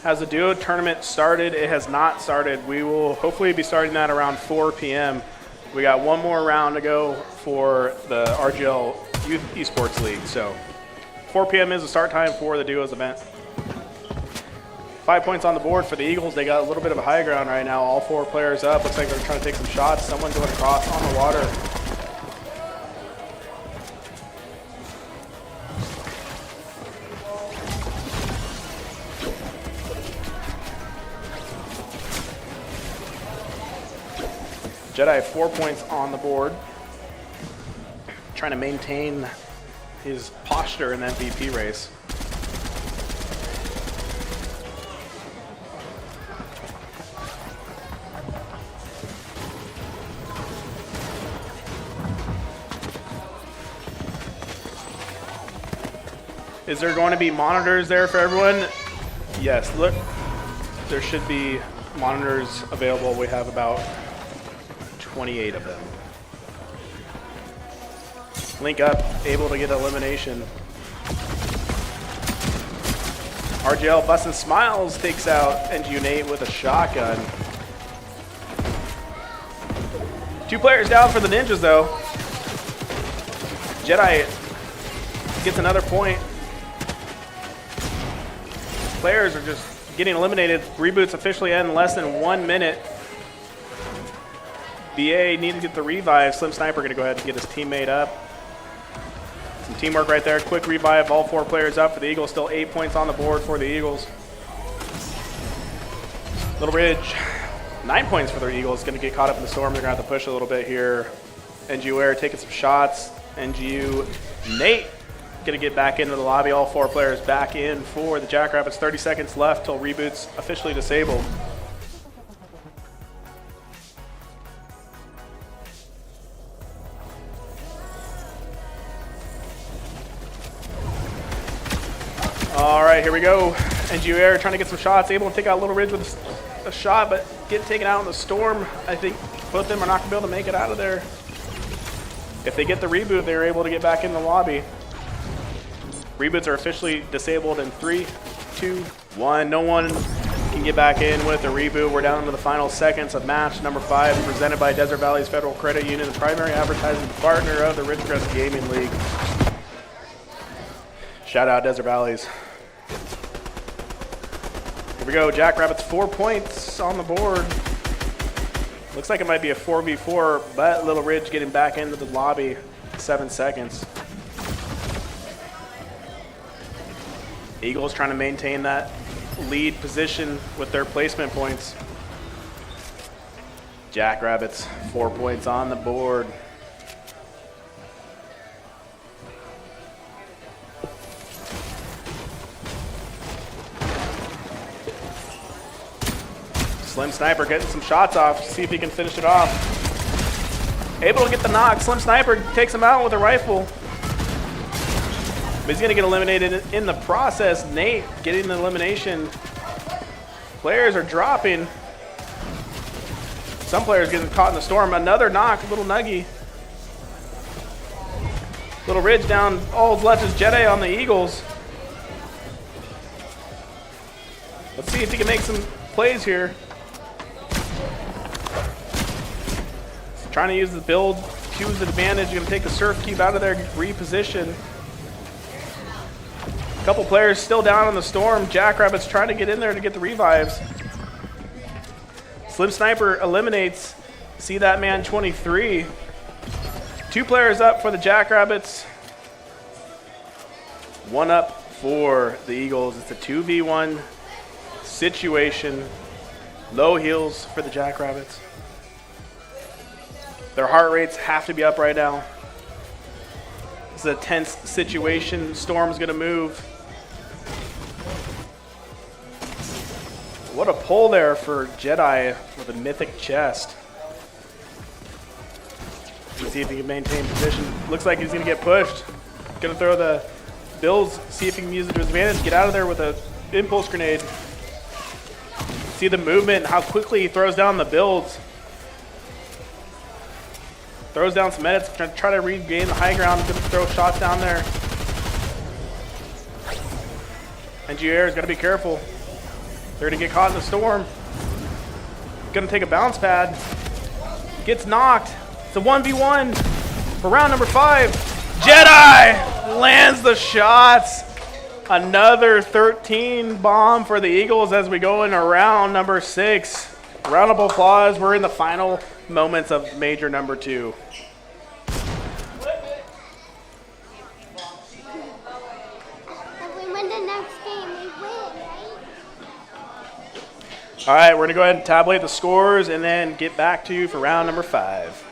Has the duo tournament started? It has not started. We will hopefully be starting that around 4 p.m. We got one more round to go for the RGL Youth Esports League. So 4 p.m. is the start time for the duos event. 5 points on the board for the Eagles. They got a little bit of a high ground right now. All 4 players up. Looks like they're trying to take some shots. Someone going across on the water. Jedi 4 points on the board. Trying to maintain his posture in that MVP race. Is there going to be monitors there for everyone? Yes, look, there should be monitors available. We have about 28 of them. Link up, able to get elimination. RGL busting smiles takes out NGU Nate with a shotgun. 2 players down for the Ninjas though. Jedi gets another point. Players are just getting eliminated. Reboots officially end in less than 1 minute. BA need to get the revive. Slim Sniper going to go ahead and get his teammate up. Some teamwork right there. Quick revive. All 4 players up for the Eagles. Still 8 points on the board for the Eagles. Little Ridge, 9 points for the Eagles. Going to get caught up in the storm. They're going to have to push a little bit here. NGU Air taking some shots. NGU Nate going to get back into the lobby. All 4 players back in for the Jackrabbits. 30 seconds left till reboots officially disabled. All right, here we go. NGU Air trying to get some shots, able to take out Little Ridge with a shot, but get taken out in the storm. I think both of them are not going to be able to make it out of there. If they get the reboot, they're able to get back in the lobby. Reboots are officially disabled in 3, 2, 1. No one can get back in with a reboot. We're down to the final seconds of match number 5, presented by Desert Valleys Federal Credit Union, the primary advertising partner of the Ridgecrest Gaming League. Shout out Desert Valleys. Here we go, Jackrabbits 4 points on the board. Looks like it might be a 4v4, but Little Ridge getting back into the lobby, 7 seconds. Eagles trying to maintain that lead position with their placement points. Jackrabbits 4 points on the board. Slim Sniper getting some shots off, see if he can finish it off. Able to get the knock. Slim Sniper takes him out with a rifle. But he's going to get eliminated in the process. Nate getting the elimination. Players are dropping. Some players getting caught in the storm. Another knock, Little Nuggy. Little Ridge down. All that's left is Jedi on the Eagles. Let's see if he can make some plays here. Trying to use the build to his advantage. Going to take the Surf Cube out of there, reposition. A couple players still down on the storm. Jackrabbits trying to get in there to get the revives. Slim Sniper eliminates See That Man 23. 2 players up for the Jackrabbits. 1 up for the Eagles. It's a 2v1 situation. Low heals for the Jackrabbits. Their heart rates have to be up right now. This is a tense situation. Storm's going to move. What a pull there for Jedi with a mythic chest. Let's see if he can maintain position. Looks like he's going to get pushed. Going to throw the builds, see if he can use it to his advantage. Get out of there with an impulse grenade. See the movement, how quickly he throws down the builds. Throws down some edits, try to regain the high ground, gonna throw shots down there. NGR's gotta be careful. They're gonna get caught in the storm. Gonna take a bounce pad. Gets knocked. It's a 1v1 for round number 5. Jedi lands the shots. Another 13 bomb for the Eagles as we go into round number 6. Round of applause. We're in the final moments of major number 2. If we win the next game, we win, right? All right, we're going to go ahead and tabulate the scores and then get back to you for round number 5.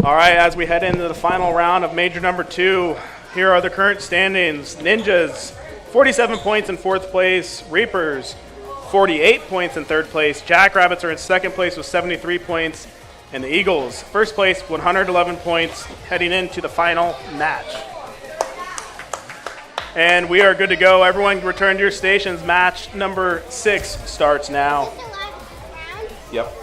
All right, as we head into the final round of major number 2, here are the current standings. Ninjas, 47 points in 4th place. Reapers, 48 points in 3rd place. Jackrabbits are in 2nd place with 73 points. And the Eagles, 1st place, 111 points, heading into the final match. And we are good to go. Everyone return to your stations. Match number 6 starts now. Is the last round? Yep.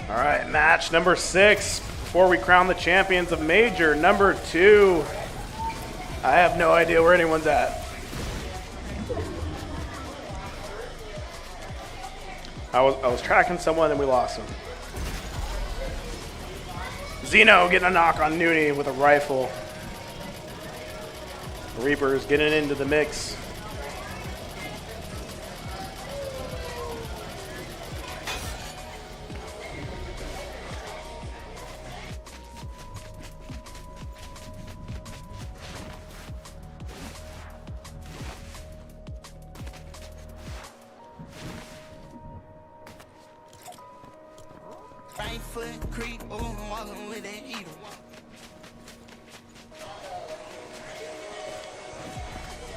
All right, match number 6. Before we crown the champions of Major number 2, I have no idea where anyone's at. I was tracking someone and we lost him. Zeno getting a knock on Nooney with a rifle. Reapers getting into the mix. Right foot creep, oh, walking with that heater.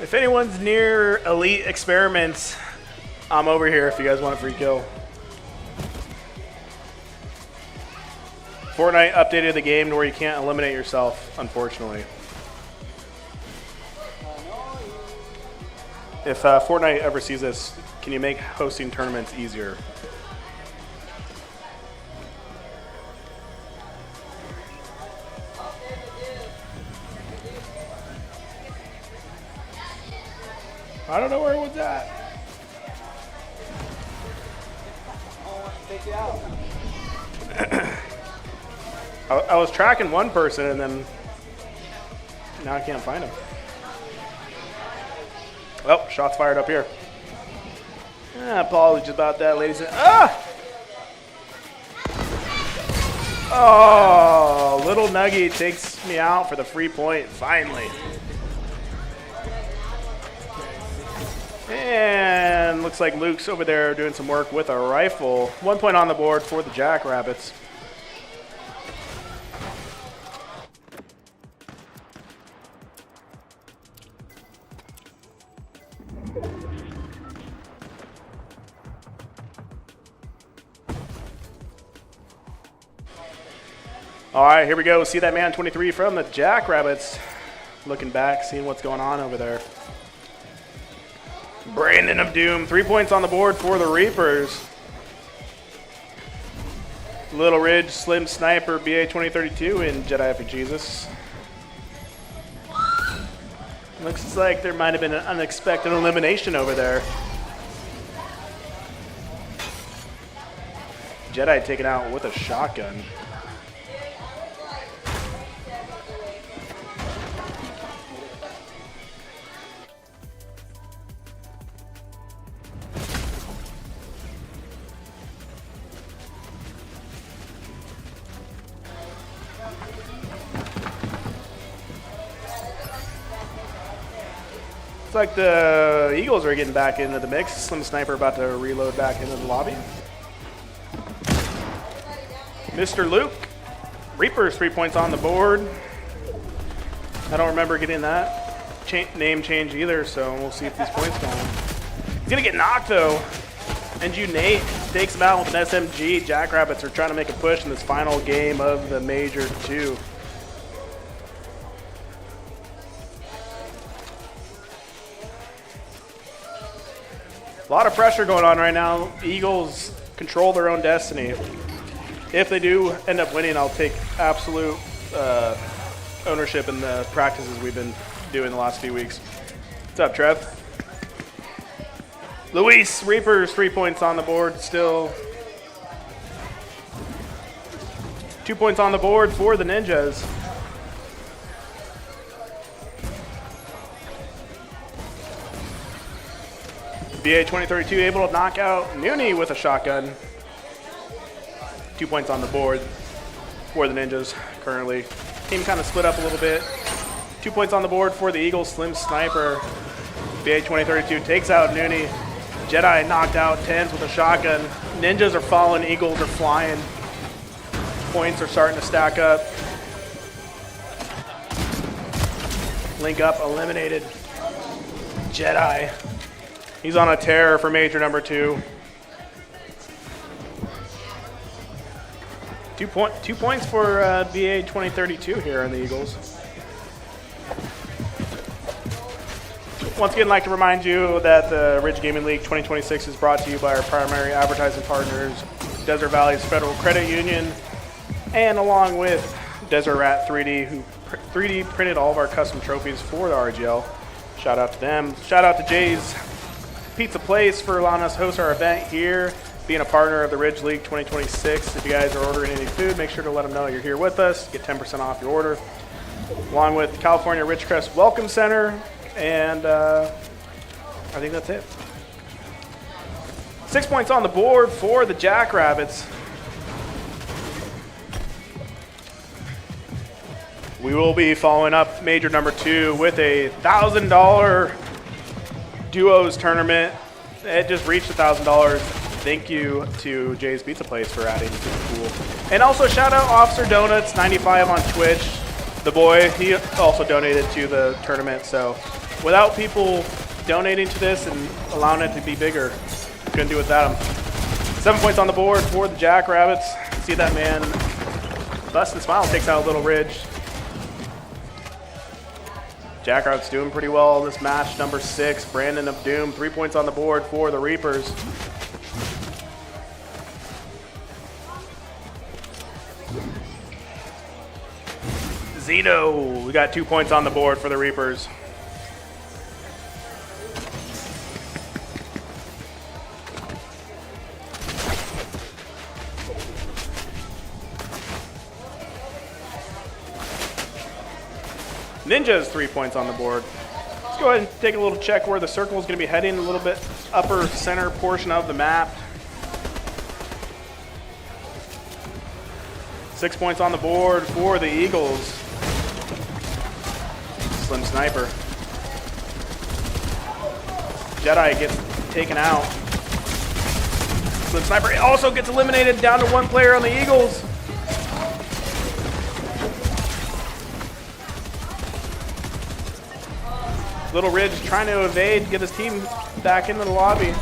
If anyone's near Elite Experiments, I'm over here if you guys want a free kill. Fortnite updated the game to where you can't eliminate yourself, unfortunately. If Fortnite ever sees this, can you make hosting tournaments easier? I don't know where it was at. I was tracking one person and then now I can't find him. Oh, shots fired up here. Apologies about that, ladies and Oh, little Nuggy takes me out for the free point, finally. And looks like Luke's over there doing some work with a rifle. 1 point on the board for the Jackrabbits. All right, here we go. See that man 23 from the Jackrabbits. Looking back, seeing what's going on over there. Brandon of Doom, 3 points on the board for the Reapers. Little Ridge, Slim Sniper, BA 2032 in Jedi for Jesus. Looks like there might have been an unexpected elimination over there. Jedi taken out with a shotgun. Looks like the Eagles are getting back into the mix. Slim Sniper about to reload back into the lobby. Mr. Luke, Reapers 3 points on the board. I don't remember getting that name change either, so we'll see if these points go on. He's gonna get knocked though. And Nate takes him out with an SMG. Jackrabbits are trying to make a push in this final game of the Major 2. A lot of pressure going on right now. Eagles control their own destiny. If they do end up winning, I'll take absolute ownership in the practices we've been doing the last few weeks. What's up, Trev? Luis, Reapers, 3 points on the board still. 2 points on the board for the Ninjas. BA 2032 able to knock out Nooney with a shotgun. 2 points on the board for the Ninjas currently. Team kind of split up a little bit. 2 points on the board for the Eagles. Slim Sniper. BA 2032 takes out Nooney. Jedi knocked out Tens with a shotgun. Ninjas are falling. Eagles are flying. Points are starting to stack up. Link up eliminated. Jedi. He's on a tear for Major number 2. 2 points for BA 2032 here on the Eagles. Once again, I'd like to remind you that the Ridge Gaming League 2026 is brought to you by our primary advertising partners, Desert Valley's Federal Credit Union, and along with Desert Rat 3D, who 3D printed all of our custom trophies for the RGL. Shout out to them. Shout out to Jay's Pizza Place for allowing us to host our event here, being a partner of the Ridge League 2026. If you guys are ordering any food, make sure to let them know you're here with us. Get 10% off your order. Along with California Ridgecrest Welcome Center, and I think that's it. 6 points on the board for the Jackrabbits. We will be following up Major number 2 with a $1,000 duos tournament. It just reached $1,000. Thank you to Jay's Pizza Place for adding to the pool. And also shout out Officer Donuts 95 on Twitch. The boy, he also donated to the tournament. So without people donating to this and allowing it to be bigger, couldn't do it without him. 7 points on the board for the Jackrabbits. See that man bust and smile, takes out Little Ridge. Jackrabbits doing pretty well this match. Number 6, Brandon of Doom, 3 points on the board for the Reapers. Zeno, we got 2 points on the board for the Reapers. Ninjas 3 points on the board. Let's go ahead and take a little check where the circle is going to be heading, a little bit upper center portion of the map. 6 points on the board for the Eagles. Slim Sniper. Jedi gets taken out. Slim Sniper also gets eliminated, down to 1 player on the Eagles. Little Ridge trying to evade, get his team back into the lobby.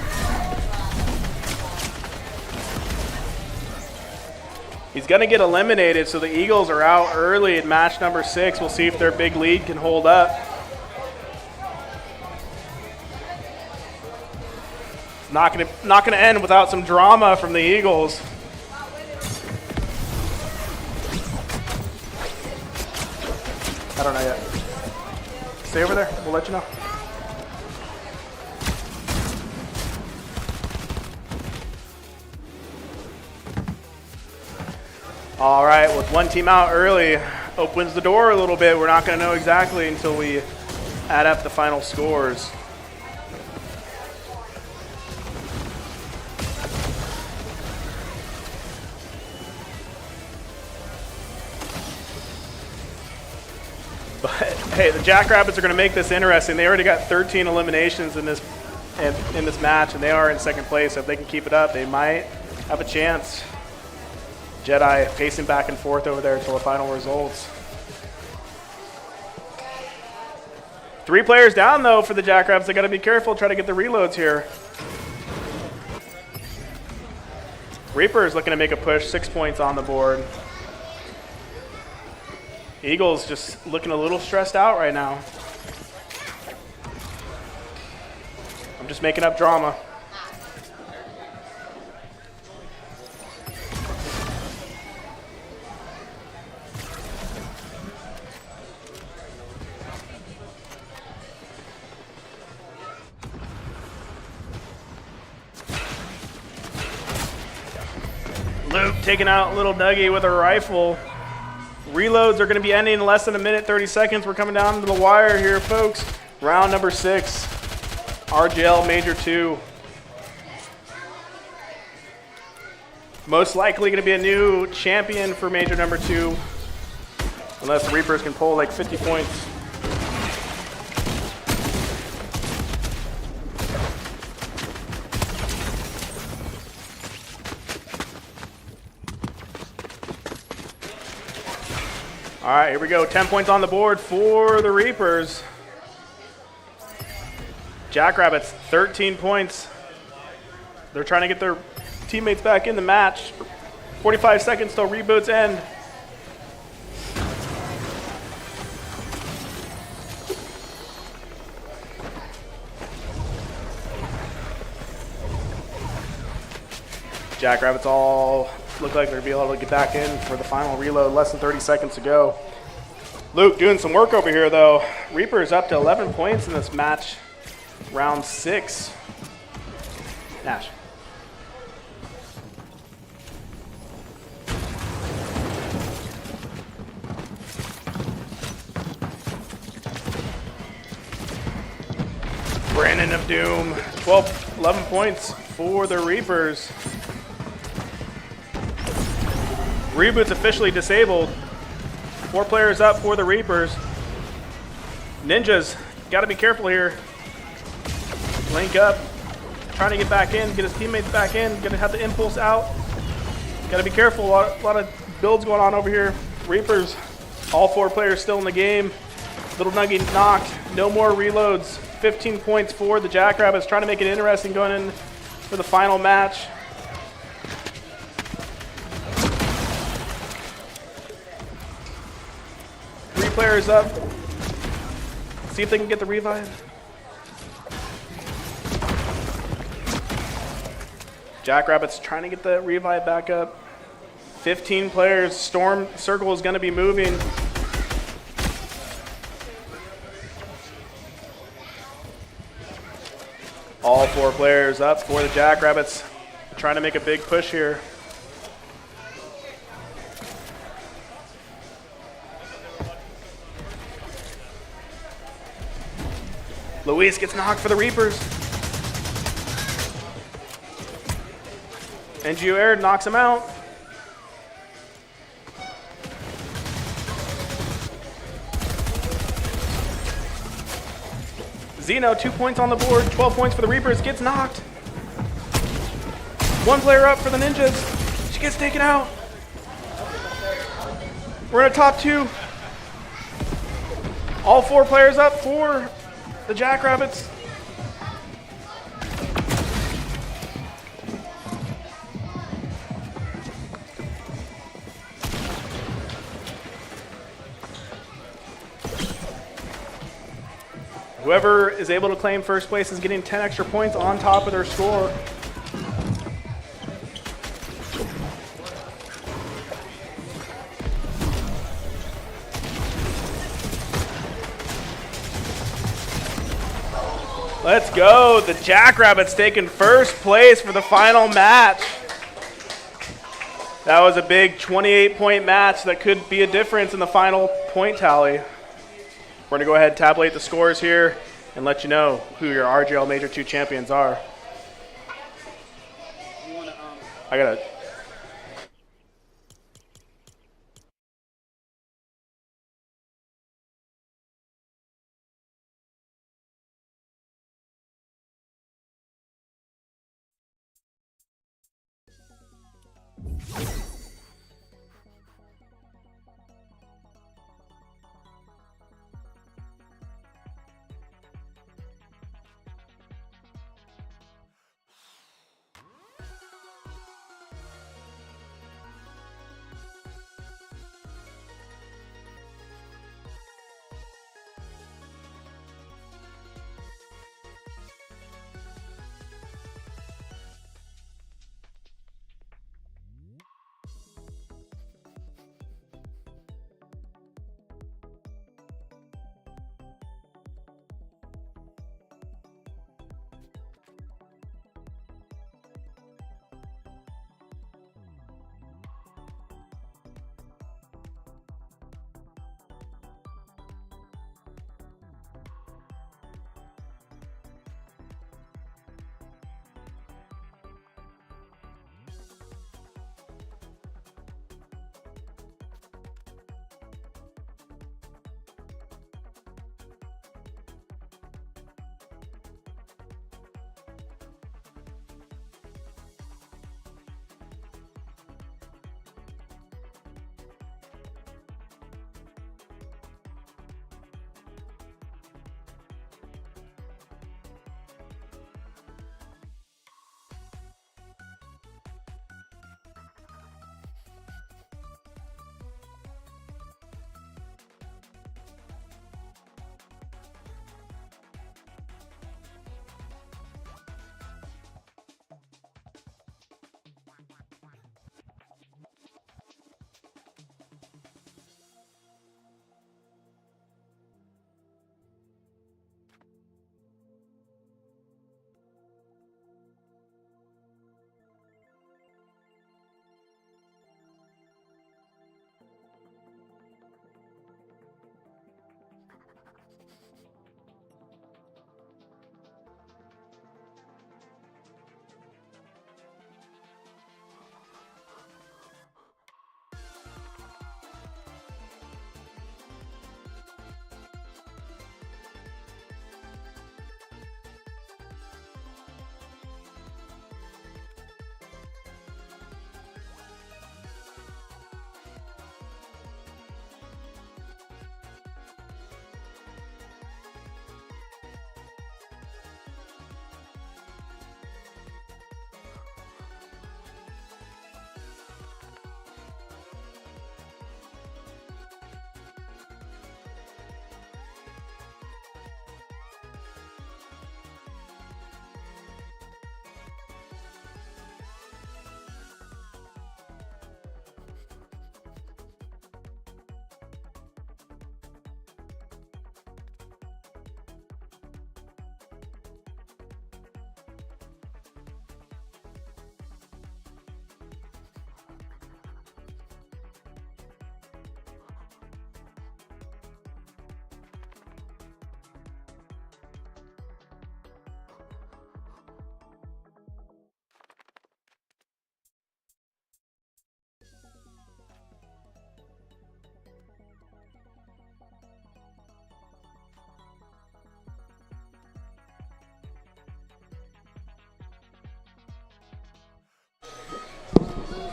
He's going to get eliminated, so the Eagles are out early in match number 6. We'll see if their big lead can hold up. Not going to end without some drama from the Eagles. I don't know yet. Stay over there. We'll let you know. All right, with one team out early, opens the door a little bit. We're not going to know exactly until we add up the final scores. But hey, the Jackrabbits are going to make this interesting. They already got 13 eliminations in this match, and they are in second place. So if they can keep it up, they might have a chance. Jedi pacing back and forth over there until the final results. 3 players down, though, for the Jackrabbits. They got to be careful, try to get the reloads here. Reaper's looking to make a push, 6 points on the board. Eagles just looking a little stressed out right now. I'm just making up drama. Luke taking out little Dougie with a rifle. Reloads are going to be ending in less than 1:30 seconds. We're coming down to the wire here, folks. Round number 6, RGL Major 2. Most likely going to be a new champion for Major number 2, unless the Reapers can pull like 50 points. All right, here we go. 10 points on the board for the Reapers. Jackrabbits, 13 points. They're trying to get their teammates back in the match. 45 seconds till reboots end. Jackrabbits all look like they're going to be able to get back in for the final reload. Less than 30 seconds to go. Luke doing some work over here, though. Reaper's up to 11 points in this match. Round 6. Nash. Brandon of Doom. 11 points for the Reapers. Reboot's officially disabled. 4 players up for the Reapers. Ninjas, gotta be careful here. Link up, trying to get back in, get his teammates back in, gonna have the impulse out. Gotta be careful, a lot of builds going on over here. Reapers, all 4 players still in the game. Little Nugget knocked, no more reloads. 15 points for the Jackrabbits, trying to make it interesting going in for the final match. Players up. See if they can get the revive. Jackrabbits trying to get the revive back up. 15 players. Storm circle is going to be moving. All 4 players up for the Jackrabbits. Trying to make a big push here. Luis gets knocked for the Reapers. NGO Air knocks him out. Zeno, 2 points on the board, 12 points for the Reapers, gets knocked. 1 player up for the Ninjas. She gets taken out. We're in a top 2. All 4 players up for the Jackrabbits. Whoever is able to claim first place is getting 10 extra points on top of their score. Let's go. The Jackrabbits taking first place for the final match. That was a big 28-point match that could be a difference in the final point tally. We're going to go ahead and tabulate the scores here and let you know who your RGL Major 2 champions are. I got to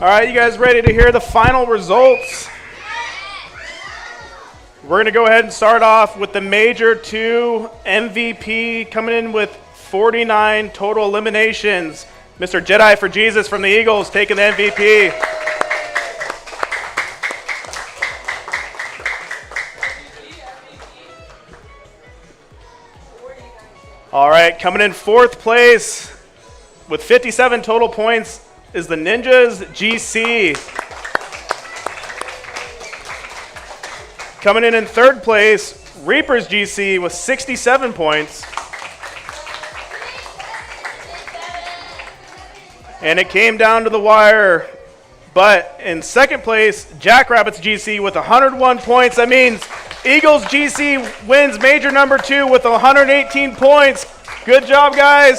All right, you guys ready to hear the final results? We're going to go ahead and start off with the Major 2 MVP coming in with 49 total eliminations. Mr. Jedi for Jesus from the Eagles taking the MVP. All right, coming in fourth place with 57 total points is the Ninjas GC. Coming in third place, Reapers GC with 67 points. And it came down to the wire. But in second place, Jackrabbits GC with 101 points. That means Eagles GC wins major number 2 with 118 points. Good job, guys.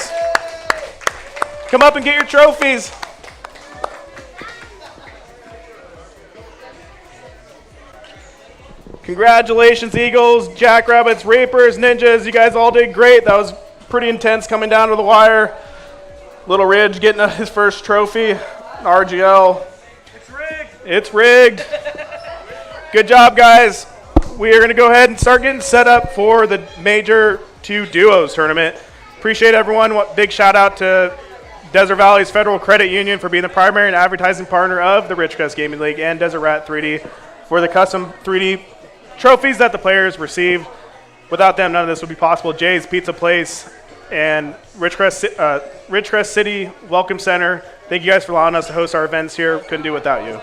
Come up and get your trophies. Congratulations, Eagles, Jackrabbits, Reapers, Ninjas. You guys all did great. That was pretty intense coming down to the wire. Little Ridge getting his first trophy. RGL. It's rigged. It's rigged. Good job, guys. We are going to go ahead and start getting set up for the Major 2 Duos tournament. Appreciate everyone. Big shout out to Desert Valley's Federal Credit Union for being the primary and advertising partner of the Ridgecrest Gaming League and Desert Rat 3D for the custom 3D trophies that the players received. Without them, none of this would be possible. Jay's Pizza Place and Ridgecrest City Welcome Center. Thank you guys for allowing us to host our events here. Couldn't do it without you.